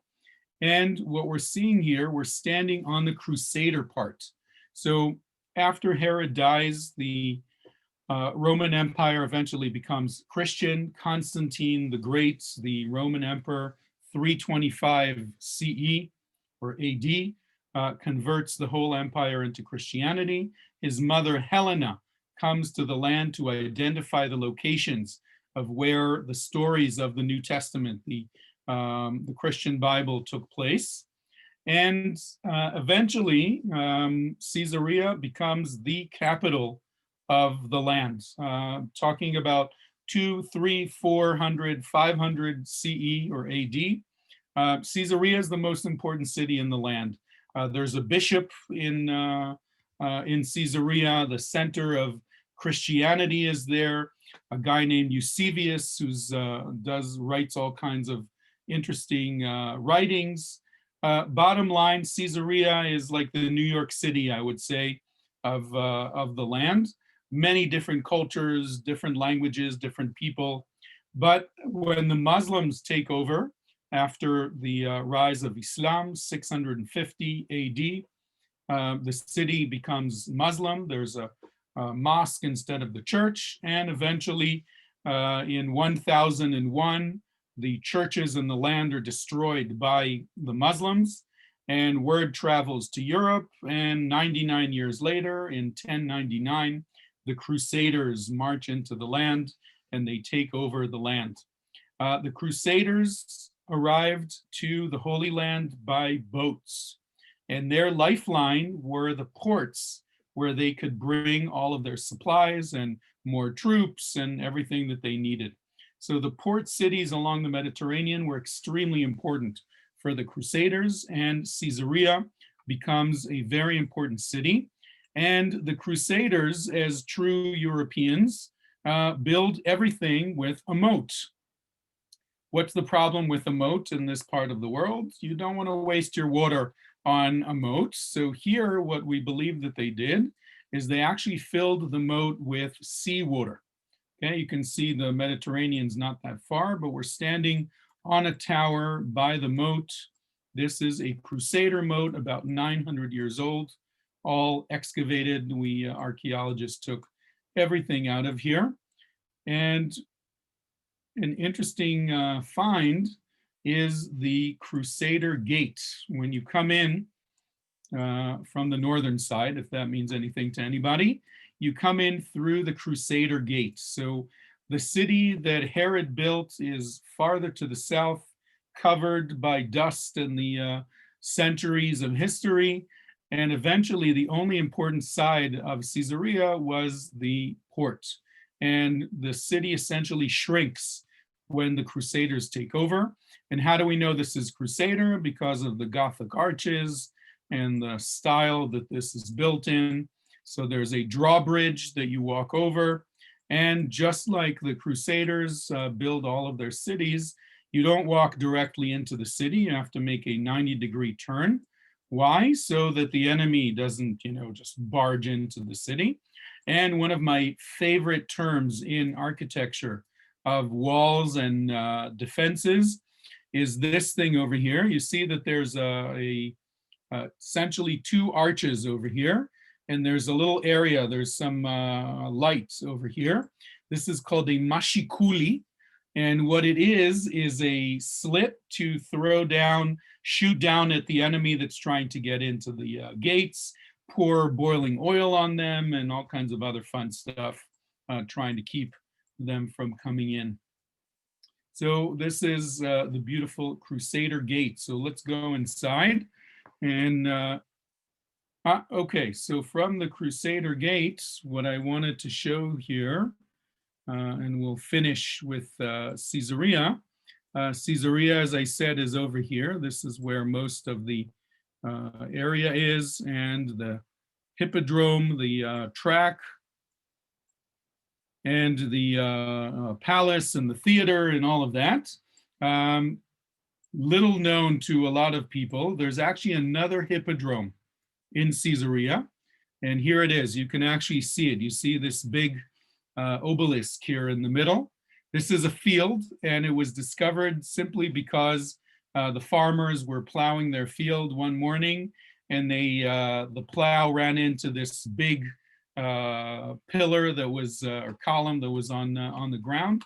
[SPEAKER 2] And what we're seeing here, we're standing on the Crusader part. So after Herod dies, the Roman Empire eventually becomes Christian. Constantine the Great, the Roman Emperor, 325 CE or AD, converts the whole empire into Christianity. His mother Helena comes to the land to identify the locations of where the stories of the New Testament, the Christian Bible, took place. And eventually, Caesarea becomes the capital of the land, talking about 200, 300, 400, 500 CE or AD. Caesarea is the most important city in the land. There's a bishop in Caesarea. The center of Christianity is there. A guy named Eusebius who writes all kinds of interesting writings. Bottom line, Caesarea is like the New York City, I would say, of the land. Many different cultures, different languages, different people. But when the Muslims take over after the rise of Islam, 650 AD, the city becomes Muslim. There's a mosque instead of the church. And eventually, in 1001, the churches in the land are destroyed by the Muslims, and word travels to Europe. And 99 years later, in 1099, the Crusaders march into the land and they take over the land. The Crusaders arrived to the Holy Land by boats, and their lifeline were the ports where they could bring all of their supplies and more troops and everything that they needed. So the port cities along the Mediterranean were extremely important for the Crusaders, and Caesarea becomes a very important city. And the Crusaders, as true Europeans, build everything with a moat. What's the problem with a moat in this part of the world? You don't want to waste your water on a moat. So here, what we believe that they did is they actually filled the moat with seawater. Okay, you can see the Mediterranean's not that far, but we're standing on a tower by the moat. This is a Crusader moat, about 900 years old, all excavated. We archaeologists took everything out of here. And an interesting find is the Crusader Gate. When you come in, from the northern side, if that means anything to anybody. You come in through the Crusader Gate. So the city that Herod built is farther to the south, covered by dust and the centuries of history. And eventually, the only important side of Caesarea was the port. And the city essentially shrinks when the Crusaders take over. And how do we know this is Crusader? Because of the Gothic arches and the style that this is built in. So there's a drawbridge that you walk over. And just like the Crusaders build all of their cities, you don't walk directly into the city. You have to make a 90-degree turn. Why? So that the enemy doesn't, just barge into the city. And one of my favorite terms in architecture of walls and defenses is this thing over here. You see that there's essentially two arches over here, and there's a little area, there's some lights over here. This is called a mashikuli, and what it is a slit to throw down, shoot down at the enemy that's trying to get into the gates, pour boiling oil on them, and all kinds of other fun stuff, trying to keep them from coming in. So this is the beautiful Crusader Gate. So let's go inside. And okay, so from the Crusader Gate, what I wanted to show here, and we'll finish with Caesarea. Caesarea, as I said, is over here. This is where most of the area is, and the hippodrome, the track, and the palace and the theater and all of that. Little known to a lot of people, there's actually another hippodrome in Caesarea, and here it is. You can actually see it. You see this big obelisk here in the middle. This is a field, and it was discovered simply because the farmers were plowing their field one morning, and the plow ran into this big pillar that was, or column that was on the ground,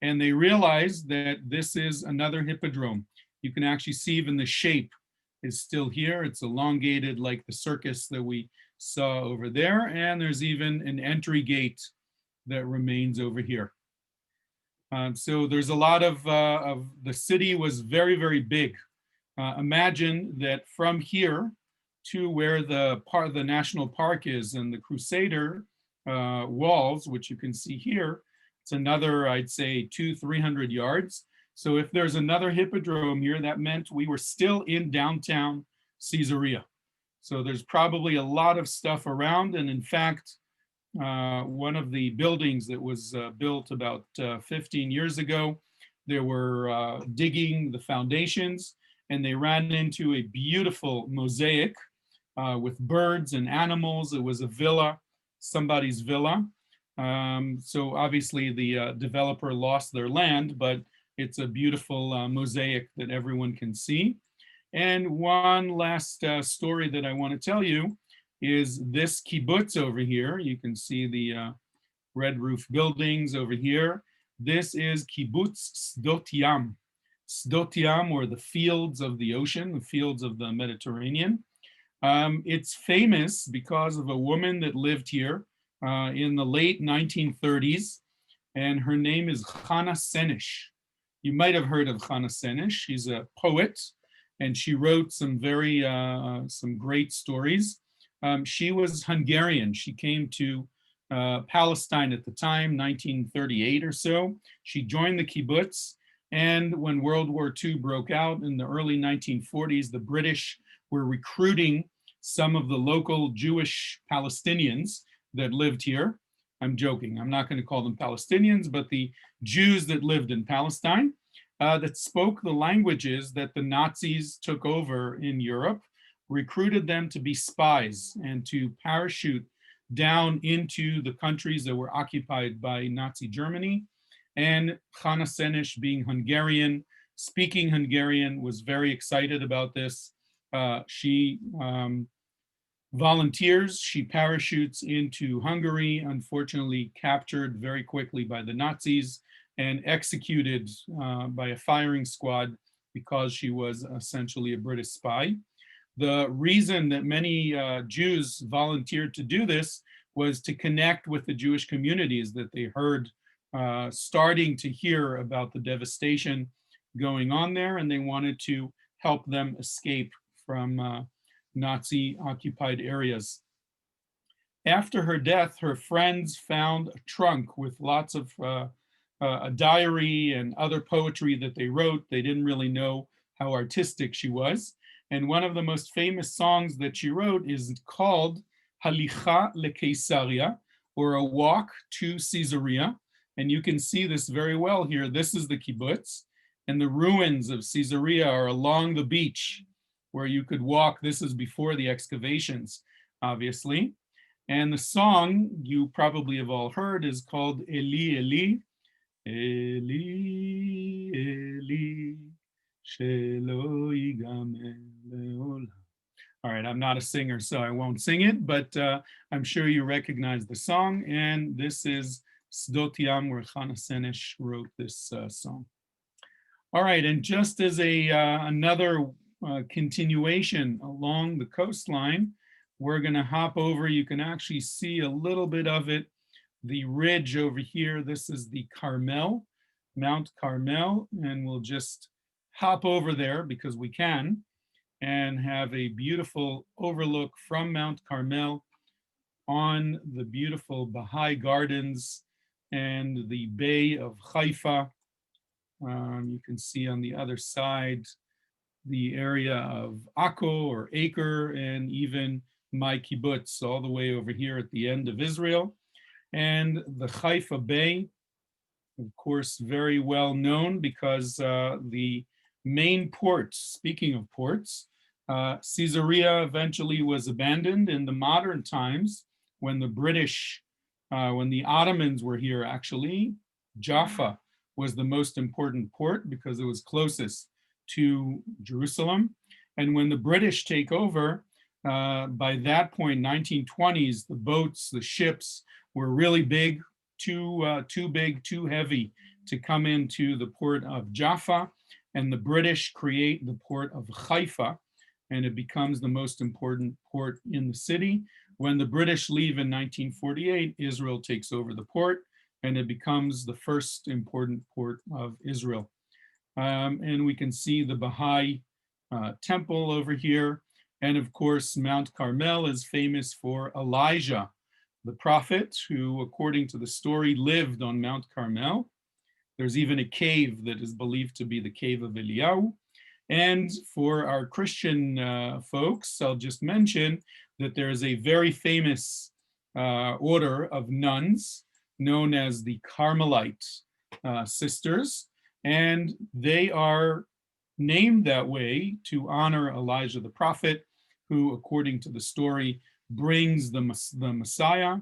[SPEAKER 2] and they realized that this is another hippodrome. You can actually see even the shape is still here. It's elongated like the circus that we saw over there, and there's even an entry gate that remains over here. So there's a lot of the city was very, very big. Imagine that from here to where the national park is and the Crusader walls, which you can see here, it's another, I'd say, 200-300 yards. So if there's another hippodrome here, that meant we were still in downtown Caesarea. So there's probably a lot of stuff around. And in fact, one of the buildings that was built about 15 years ago, they were digging the foundations, and they ran into a beautiful mosaic with birds and animals. It was a villa, somebody's villa. So obviously the developer lost their land, but it's a beautiful mosaic that everyone can see. And one last story that I want to tell you is this kibbutz over here. You can see the red roof buildings over here. This is kibbutz Sdot Yam. Sdot Yam, or the fields of the ocean, the fields of the Mediterranean. It's famous because of a woman that lived here in the late 1930s, and her name is Chana Senesh. You might have heard of Chana Senesh. She's a poet, and she wrote some great stories. She was Hungarian. She came to Palestine at the time, 1938 or so. She joined the kibbutz, and when World War II broke out in the early 1940s, the British were recruiting some of the local Jewish Palestinians that lived here. I'm joking, I'm not going to call them Palestinians, but the Jews that lived in Palestine that spoke the languages that the Nazis took over in Europe, recruited them to be spies and to parachute down into the countries that were occupied by Nazi Germany. And Chana Senesh, being Hungarian, speaking Hungarian, was very excited about this. She volunteers, she parachutes into Hungary, unfortunately captured very quickly by the Nazis and executed by a firing squad because she was essentially a British spy. The reason that many Jews volunteered to do this was to connect with the Jewish communities that they heard starting to hear about the devastation going on there, and they wanted to help them escape from Nazi occupied areas. After her death, her friends found a trunk with lots of a diary and other poetry that they wrote. They didn't really know how artistic she was. And one of the most famous songs that she wrote is called Halicha leKeisaria, or a walk to Caesarea. And you can see this very well here. This is the kibbutz, and the ruins of Caesarea are along the beach where you could walk. This is before the excavations, obviously. And the song you probably have all heard is called Eli, Eli, Eli, Eli, Shelo Yigamer Leolam. All right, I'm not a singer, so I won't sing it, but I'm sure you recognize the song. And this is Sdot Yam, where Chana Senesh wrote this song. All right, and just as another continuation along the coastline, we're going to hop over. You can actually see a little bit of it. The ridge over here, this is the Carmel, Mount Carmel, and we'll just hop over there because we can, and have a beautiful overlook from Mount Carmel on the beautiful Baha'i Gardens and the Bay of Haifa. You can see on the other side the area of Akko or Acre, and even my kibbutz all the way over here at the end of Israel. And the Haifa Bay, of course, very well known because the main port, speaking of ports, Caesarea eventually was abandoned in the modern times when the British, when the Ottomans were here. Actually, Jaffa was the most important port because it was closest to Jerusalem. And when the British take over, by that point, 1920s, the boats, the ships were really big, too big, too heavy to come into the port of Jaffa. And the British create the port of Haifa, and it becomes the most important port in the city. When the British leave in 1948, Israel takes over the port, and it becomes the first important port of Israel. And we can see the Baha'i temple over here. And of course, Mount Carmel is famous for Elijah, the prophet, who, according to the story, lived on Mount Carmel. There's even a cave that is believed to be the cave of Eliyahu. And for our Christian folks, I'll just mention that there is a very famous order of nuns known as the Carmelite sisters, and they are named that way to honor Elijah the prophet, who, according to the story, brings the Messiah,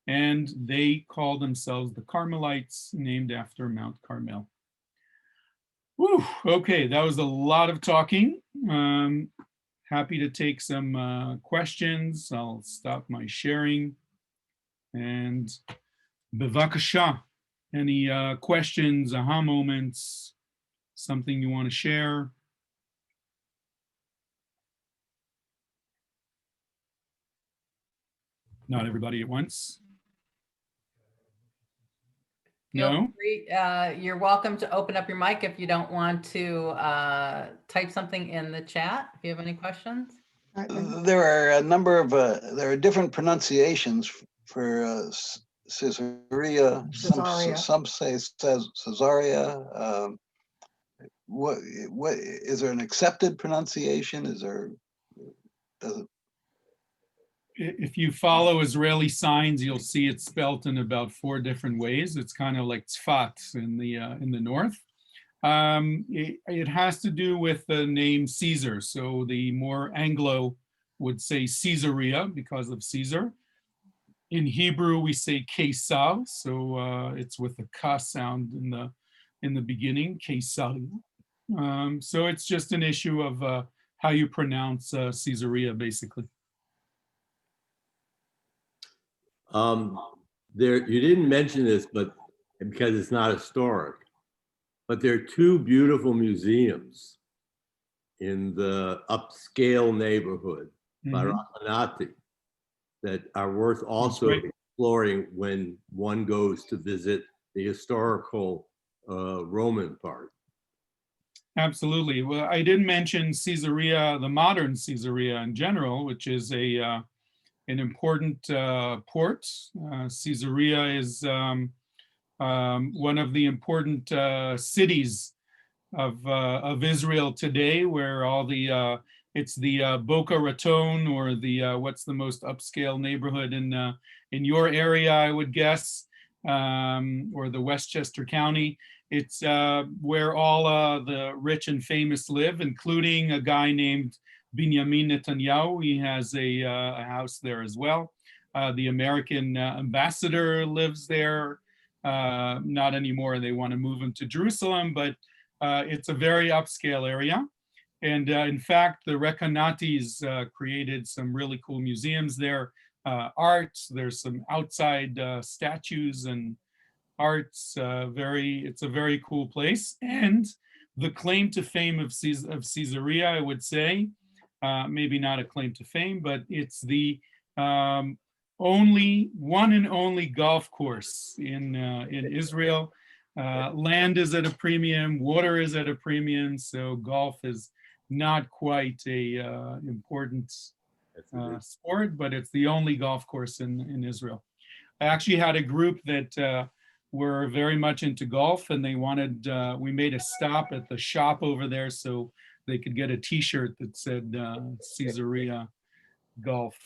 [SPEAKER 2] and they call themselves the Carmelites, named after Mount Carmel. Whew, okay, that was a lot of talking. Happy to take some questions. I'll stop my sharing. And bevakasha, any questions, aha moments, something you want to share? Not everybody at once.
[SPEAKER 1] Feel
[SPEAKER 2] No?
[SPEAKER 1] free, you're welcome to open up your mic if you don't want to type something in the chat, if you have any questions.
[SPEAKER 4] There are a number of, there are different pronunciations for Caesarea. Some say Caesarea. What is there an accepted pronunciation? Is there, does it?
[SPEAKER 2] If you follow Israeli signs, you'll see it's spelt in about 4 different ways. It's kind of like Tzfat in the north. It has to do with the name Caesar. So the more Anglo would say Caesarea because of Caesar. In Hebrew, we say Kesar, so it's with the ka sound in the beginning, Kesar. So it's just an issue of how you pronounce Caesarea, basically.
[SPEAKER 5] You didn't mention this, but because it's not historic, but there are 2 beautiful museums in the upscale neighborhood by
[SPEAKER 2] Mhm.
[SPEAKER 5] Recanati that are worth also
[SPEAKER 2] great.
[SPEAKER 5] exploring when one goes to visit the historical Roman part.
[SPEAKER 2] Absolutely. Well, I didn't mention Caesarea, the modern Caesarea in general, which is an important port. Caesarea is one of the important cities of Israel today, where all the it's the Boca Raton, or the what's the most upscale neighborhood in your area, I would guess, or the Westchester County. It's where all the rich and famous live, including a guy named Benjamin Netanyahu. He has a house there as well. The American ambassador lives there. Not anymore. They want to move him to Jerusalem, but it's a very upscale area. And in fact, the Recanatis created some really cool museums there. Arts, there's some outside statues and arts. It's a very cool place. And the claim to fame of Caesarea, I would say, maybe not a claim to fame, but it's the only one and only golf course in Israel. Land is at a premium, water is at a premium, so golf is not quite a important sport, but it's the only golf course in Israel. I actually had a group that were very much into golf, and they wanted, we made a stop at the shop over there so they could get a t-shirt that said Caesarea Golf.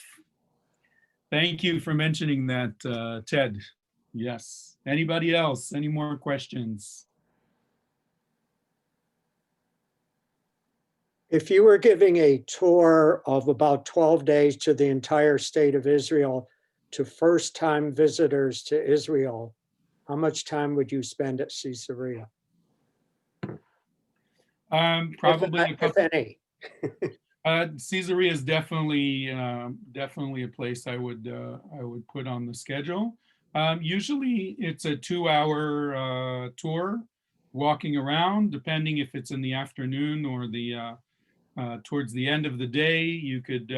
[SPEAKER 2] Thank you for mentioning that, Ted. Yes. Anybody else? Any more questions?
[SPEAKER 6] If you were giving a tour of about 12 days to the entire state of Israel to first-time visitors to Israel, how much time would you spend at Caesarea?
[SPEAKER 2] Probably a
[SPEAKER 6] If
[SPEAKER 2] couple.
[SPEAKER 6] any.
[SPEAKER 2] Caesarea is definitely a place I would put on the schedule. Usually it's a 2-hour tour, walking around, depending if it's in the afternoon or the towards the end of the day. You could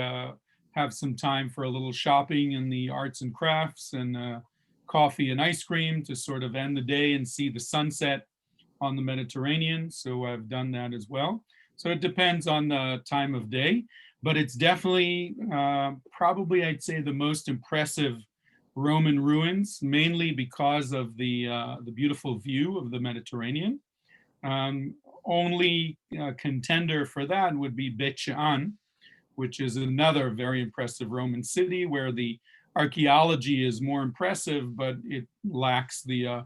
[SPEAKER 2] have some time for a little shopping in the arts and crafts, and coffee and ice cream to sort of end the day and see the sunset on the Mediterranean. So I've done that as well. So it depends on the time of day, but it's definitely probably, I'd say, the most impressive Roman ruins, mainly because of the beautiful view of the Mediterranean. Only contender for that would be Beit She'an, which is another very impressive Roman city where the archaeology is more impressive, but it lacks the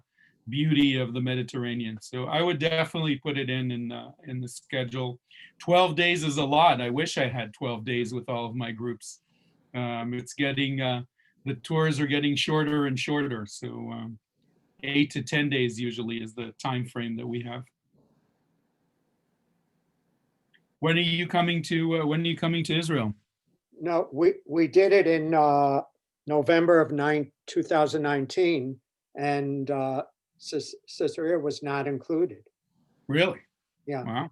[SPEAKER 2] beauty of the Mediterranean. So I would definitely put it in the schedule. 12 days is a lot. I wish I had 12 days with all of my groups. It's getting, the tours are getting shorter and shorter. So 8 to 10 days usually is the time frame that we have. When are you coming to Israel?
[SPEAKER 6] No, we did it in November of 2019, and Caesarea was not included.
[SPEAKER 2] Really?
[SPEAKER 6] Yeah.
[SPEAKER 2] Wow.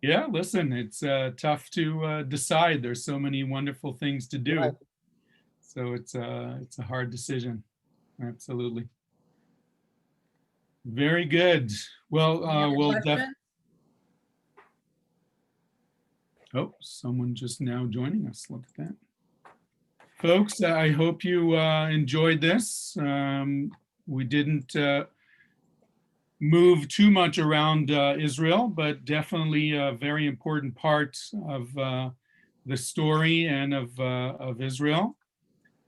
[SPEAKER 2] Yeah, listen, it's tough to decide. There's so many wonderful things to do.
[SPEAKER 6] Right.
[SPEAKER 2] So it's a hard decision. Absolutely. Very good. Well,
[SPEAKER 1] Any other
[SPEAKER 2] we'll
[SPEAKER 1] questions?
[SPEAKER 2] Oh, someone just now joining us. Look at that. Folks, I hope you enjoyed this. We didn't move too much around Israel, but definitely a very important part of the story and of Israel.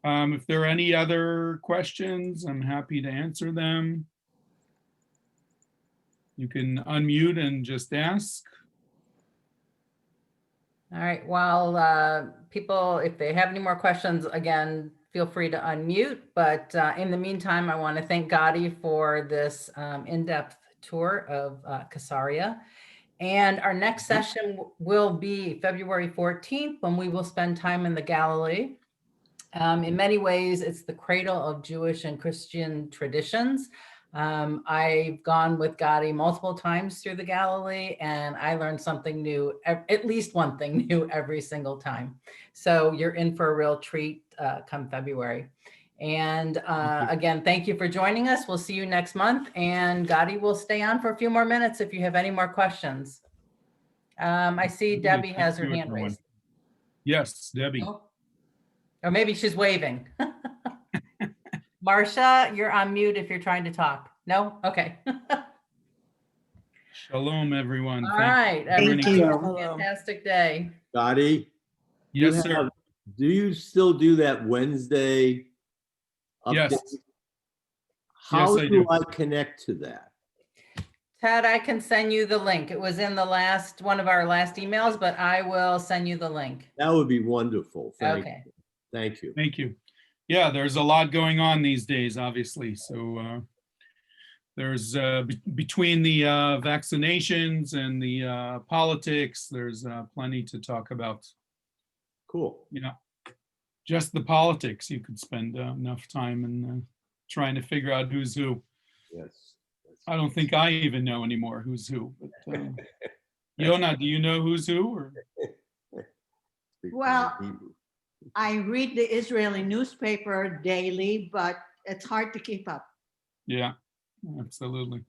[SPEAKER 2] If there are any other questions, I'm happy to answer them. You can unmute and just ask.
[SPEAKER 1] All right, while people, if they have any more questions, again, feel free to unmute. But in the meantime, I want to thank Gadi for this in-depth tour of Caesarea. And our next session will be February 14th, when we will spend time in the Galilee. In many ways, it's the cradle of Jewish and Christian traditions. I've gone with Gotti multiple times through the Galilee, and I learned something new, at least one thing new every single time. So you're in for a real treat come February. And again, thank you for joining us. We'll see you next month. And Gotti will stay on for a few more minutes if you have any more questions. I see Debbie has her hand raised.
[SPEAKER 2] Yes, Debbie.
[SPEAKER 1] Oh. Or maybe she's waving. Marcia, you're on mute if you're trying to talk. No? Okay.
[SPEAKER 2] Shalom, everyone.
[SPEAKER 1] All right.
[SPEAKER 6] Thank
[SPEAKER 1] Everybody,
[SPEAKER 6] you.
[SPEAKER 1] have a fantastic day.
[SPEAKER 5] Scotty?
[SPEAKER 2] Yes,
[SPEAKER 5] you
[SPEAKER 2] sir.
[SPEAKER 5] have- Do you still do that Wednesday?
[SPEAKER 2] Yes.
[SPEAKER 5] update? How
[SPEAKER 2] I
[SPEAKER 5] do
[SPEAKER 2] do.
[SPEAKER 5] I connect to that?
[SPEAKER 1] Ted, I can send you the link. It was in the one of our last emails, but I will send you the link.
[SPEAKER 5] That would be wonderful. Thank
[SPEAKER 1] Okay.
[SPEAKER 5] you. Thank you.
[SPEAKER 2] Thank you. Yeah, there's a lot going on these days, obviously. So there's between the vaccinations and the politics, there's plenty to talk about.
[SPEAKER 5] Cool.
[SPEAKER 2] You know, just the politics, you could spend enough time in trying to figure out who's who.
[SPEAKER 5] Yes.
[SPEAKER 2] I don't think I even know anymore who's who. But Yona, do you know who's who? Or?
[SPEAKER 7] Well, I read the Israeli newspaper daily, but it's hard to keep up.
[SPEAKER 2] Yeah, absolutely.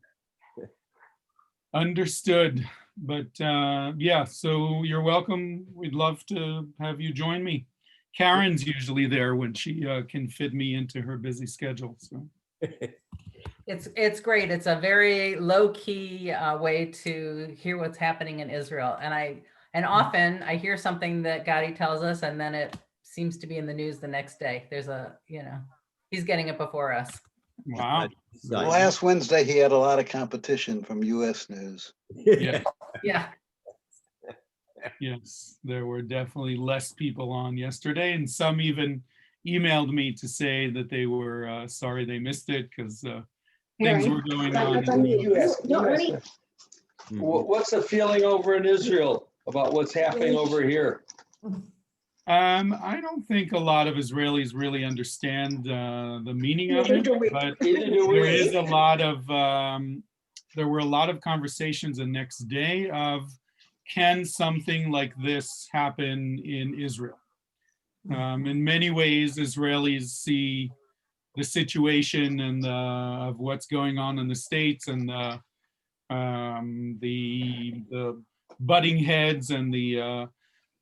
[SPEAKER 2] Understood. But yeah, so you're welcome. We'd love to have you join me. Karen's usually there when she can fit me into her busy schedule. So
[SPEAKER 1] It's great. It's a very low key way to hear what's happening in Israel. And often I hear something that Gotti tells us, and then it seems to be in the news the next day. There's he's getting it before us.
[SPEAKER 2] wow.
[SPEAKER 4] Last Wednesday, he had a lot of competition from US News.
[SPEAKER 2] Yeah.
[SPEAKER 1] Yeah.
[SPEAKER 2] Yes, there were definitely less people on yesterday, and some even emailed me to say that they were sorry they missed it because things were going on.
[SPEAKER 8] What's the feeling over in Israel about what's happening over here?
[SPEAKER 2] I don't think a lot of Israelis really understand the meaning of it, but there is a lot of there were a lot of conversations the next day of, can something like this happen in Israel? In many ways, Israelis see the situation and of what's going on in the States and the butting heads and the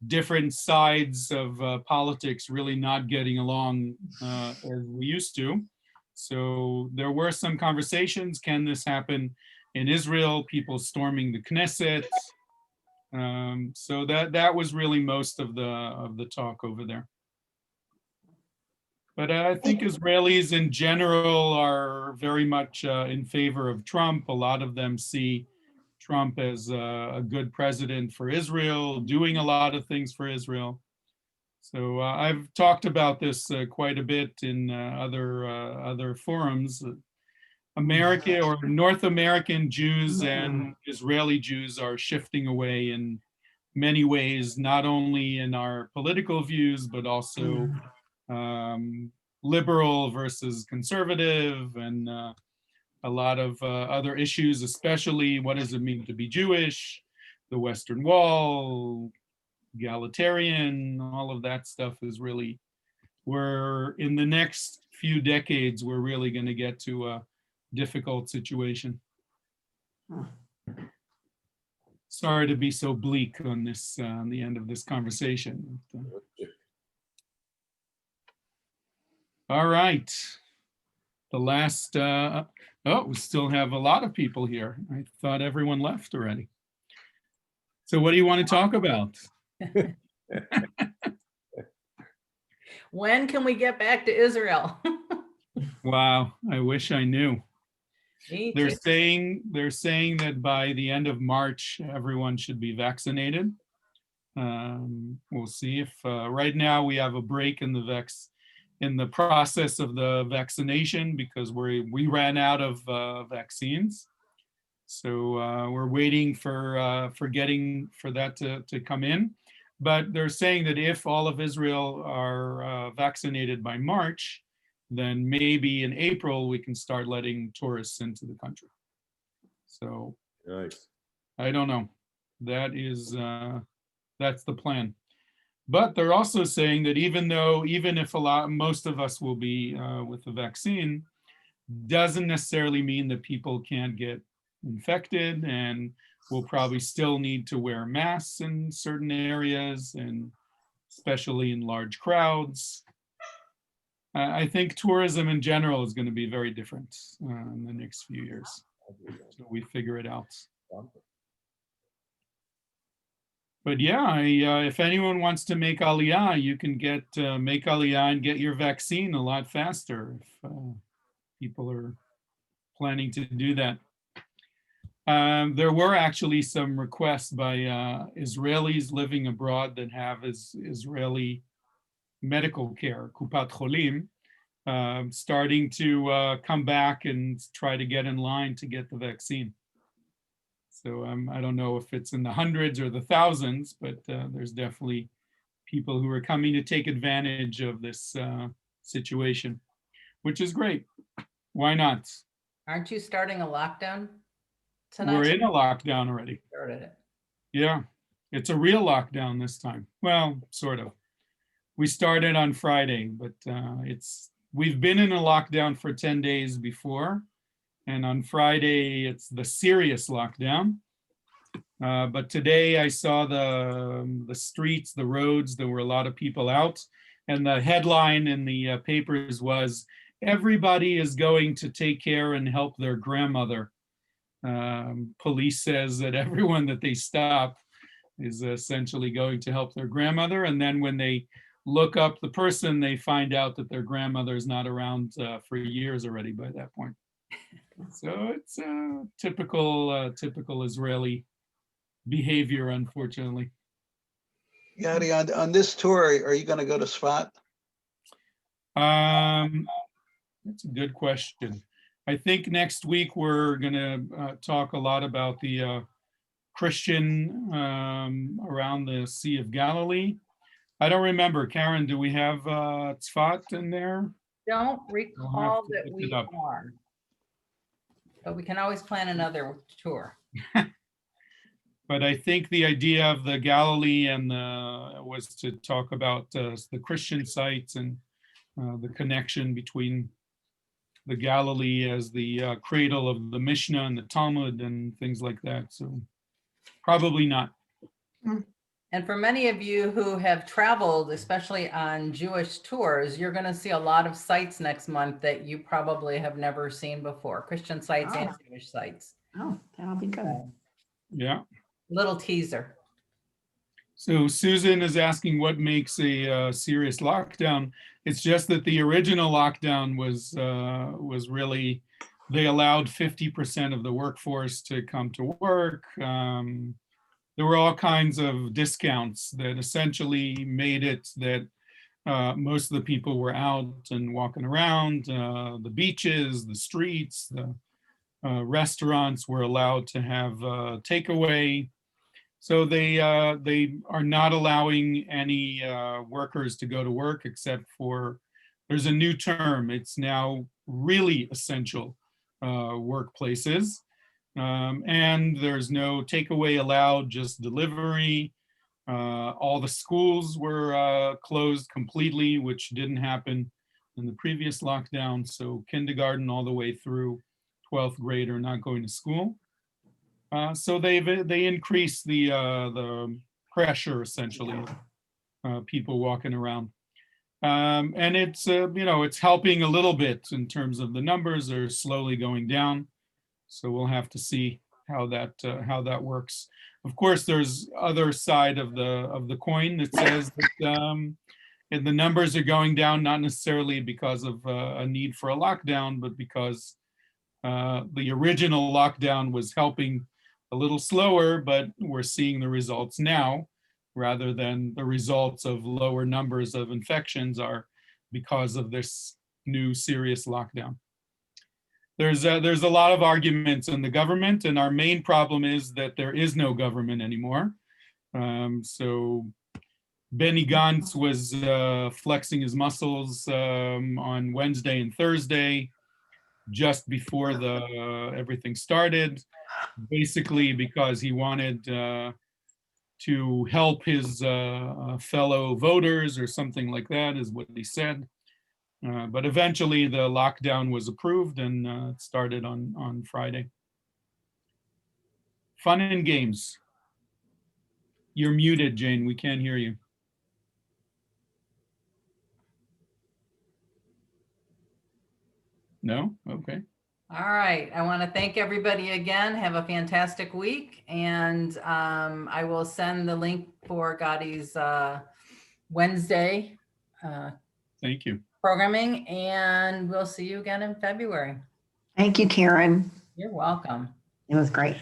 [SPEAKER 2] different sides of politics really not getting along as we used to. So there were some conversations, can this happen in Israel? People storming the Knesset. So that was really most of the talk over there. But I think Israelis in general are very much in favor of Trump. A lot of them see Trump as a good president for Israel, doing a lot of things for Israel. So I've talked about this quite a bit in other forums. America or North American Jews and Israeli Jews are shifting away in many ways, not only in our political views, but also liberal versus conservative, and a lot of other issues, especially what does it mean to be Jewish, the Western Wall, egalitarian, all of that stuff is really, we're in the next few decades, we're really going to get to a difficult situation. Sorry to be so bleak on this, on the end of this conversation. All right. The last, oh, we still have a lot of people here. I thought everyone left already. So what do you want to talk about?
[SPEAKER 1] When can we get back to Israel?
[SPEAKER 2] Wow, I wish I knew.
[SPEAKER 1] Me
[SPEAKER 2] They're
[SPEAKER 1] too.
[SPEAKER 2] saying that by the end of March, everyone should be vaccinated. We'll see if right now we have a break in the process of the vaccination because we ran out of vaccines. So we're waiting for that to come in. But they're saying that if all of Israel are vaccinated by March, then maybe in April, we can start letting tourists into the country. So
[SPEAKER 5] Nice.
[SPEAKER 2] I don't know. That is, that's the plan. But they're also saying that even if most of us will be with the vaccine, doesn't necessarily mean that people can't get infected, and we'll probably still need to wear masks in certain areas, and especially in large crowds. I think tourism in general is going to be very different in the next few years. So we figure it out. But yeah, if anyone wants to make Aliyah, you can make Aliyah and get your vaccine a lot faster if people are planning to do that. There were actually some requests by Israelis living abroad that have Israeli medical care, Kupat Cholim, starting to come back and try to get in line to get the vaccine. So I don't know if it's in the hundreds or the thousands, but there's definitely people who are coming to take advantage of this situation, which is great. Why not?
[SPEAKER 1] Aren't you starting a lockdown tonight?
[SPEAKER 2] We're in a lockdown already.
[SPEAKER 1] Started it.
[SPEAKER 2] Yeah, it's a real lockdown this time. Well, sort of. We started on Friday, but we've been in a lockdown for 10 days before. And on Friday, it's the serious lockdown. But today I saw the streets, the roads, there were a lot of people out. And the headline in the papers was, everybody is going to take care and help their grandmother. Police says that everyone that they stop is essentially going to help their grandmother. And then when they look up the person, they find out that their grandmother is not around for years already by that point. So it's typical Israeli behavior, unfortunately.
[SPEAKER 4] Yadi, on this tour, are you going to go to Sfat?
[SPEAKER 2] That's a good question. I think next week we're going to talk a lot about the Christian around the Sea of Galilee. I don't remember, Karen, do we have Tzfat in there?
[SPEAKER 1] Don't recall that
[SPEAKER 2] look
[SPEAKER 1] we
[SPEAKER 2] it up.
[SPEAKER 1] are. But we can always plan another tour.
[SPEAKER 2] But I think the idea of the Galilee and was to talk about the Christian sites and the connection between the Galilee as the cradle of the Mishnah and the Talmud and things like that. So probably not.
[SPEAKER 1] And for many of you who have traveled, especially on Jewish tours, you're going to see a lot of sites next month that you probably have never seen before, Christian sites and Jewish sites.
[SPEAKER 7] Oh, that'll be good.
[SPEAKER 2] Yeah.
[SPEAKER 1] Little teaser.
[SPEAKER 2] So Susan is asking what makes a serious lockdown. It's just that the original lockdown was really, they allowed 50% of the workforce to come to work. There were all kinds of discounts that essentially made it that most of the people were out and walking around. The beaches, the streets, the restaurants were allowed to have takeaway. So they are not allowing any workers to go to work except for, there's a new term, it's now really essential workplaces. And there's no takeaway allowed, just delivery. All the schools were closed completely, which didn't happen in the previous lockdown. So kindergarten all the way through 12th grade are not going to school. So they increased the pressure essentially, people walking around. And it's it's helping a little bit in terms of the numbers are slowly going down. So we'll have to see how that works. Of course, there's other side of the coin that says that the numbers are going down, not necessarily because of a need for a lockdown, but because the original lockdown was helping a little slower, but we're seeing the results now, rather than the results of lower numbers of infections are because of this new serious lockdown. There's a lot of arguments in the government, and our main problem is that there is no government anymore. So Benny Gantz was flexing his muscles on Wednesday and Thursday, just before everything started, basically because he wanted to help his fellow voters or something like that, is what he said. But eventually the lockdown was approved and it started on Friday. Fun and games. You're muted, Jane. We can't hear you. No? Okay.
[SPEAKER 1] All right. I want to thank everybody again. Have a fantastic week. And I will send the link for Gotti's Wednesday
[SPEAKER 2] Thank you.
[SPEAKER 1] programming, and we'll see you again in February.
[SPEAKER 9] Thank you, Karen.
[SPEAKER 1] You're welcome.
[SPEAKER 9] It was great.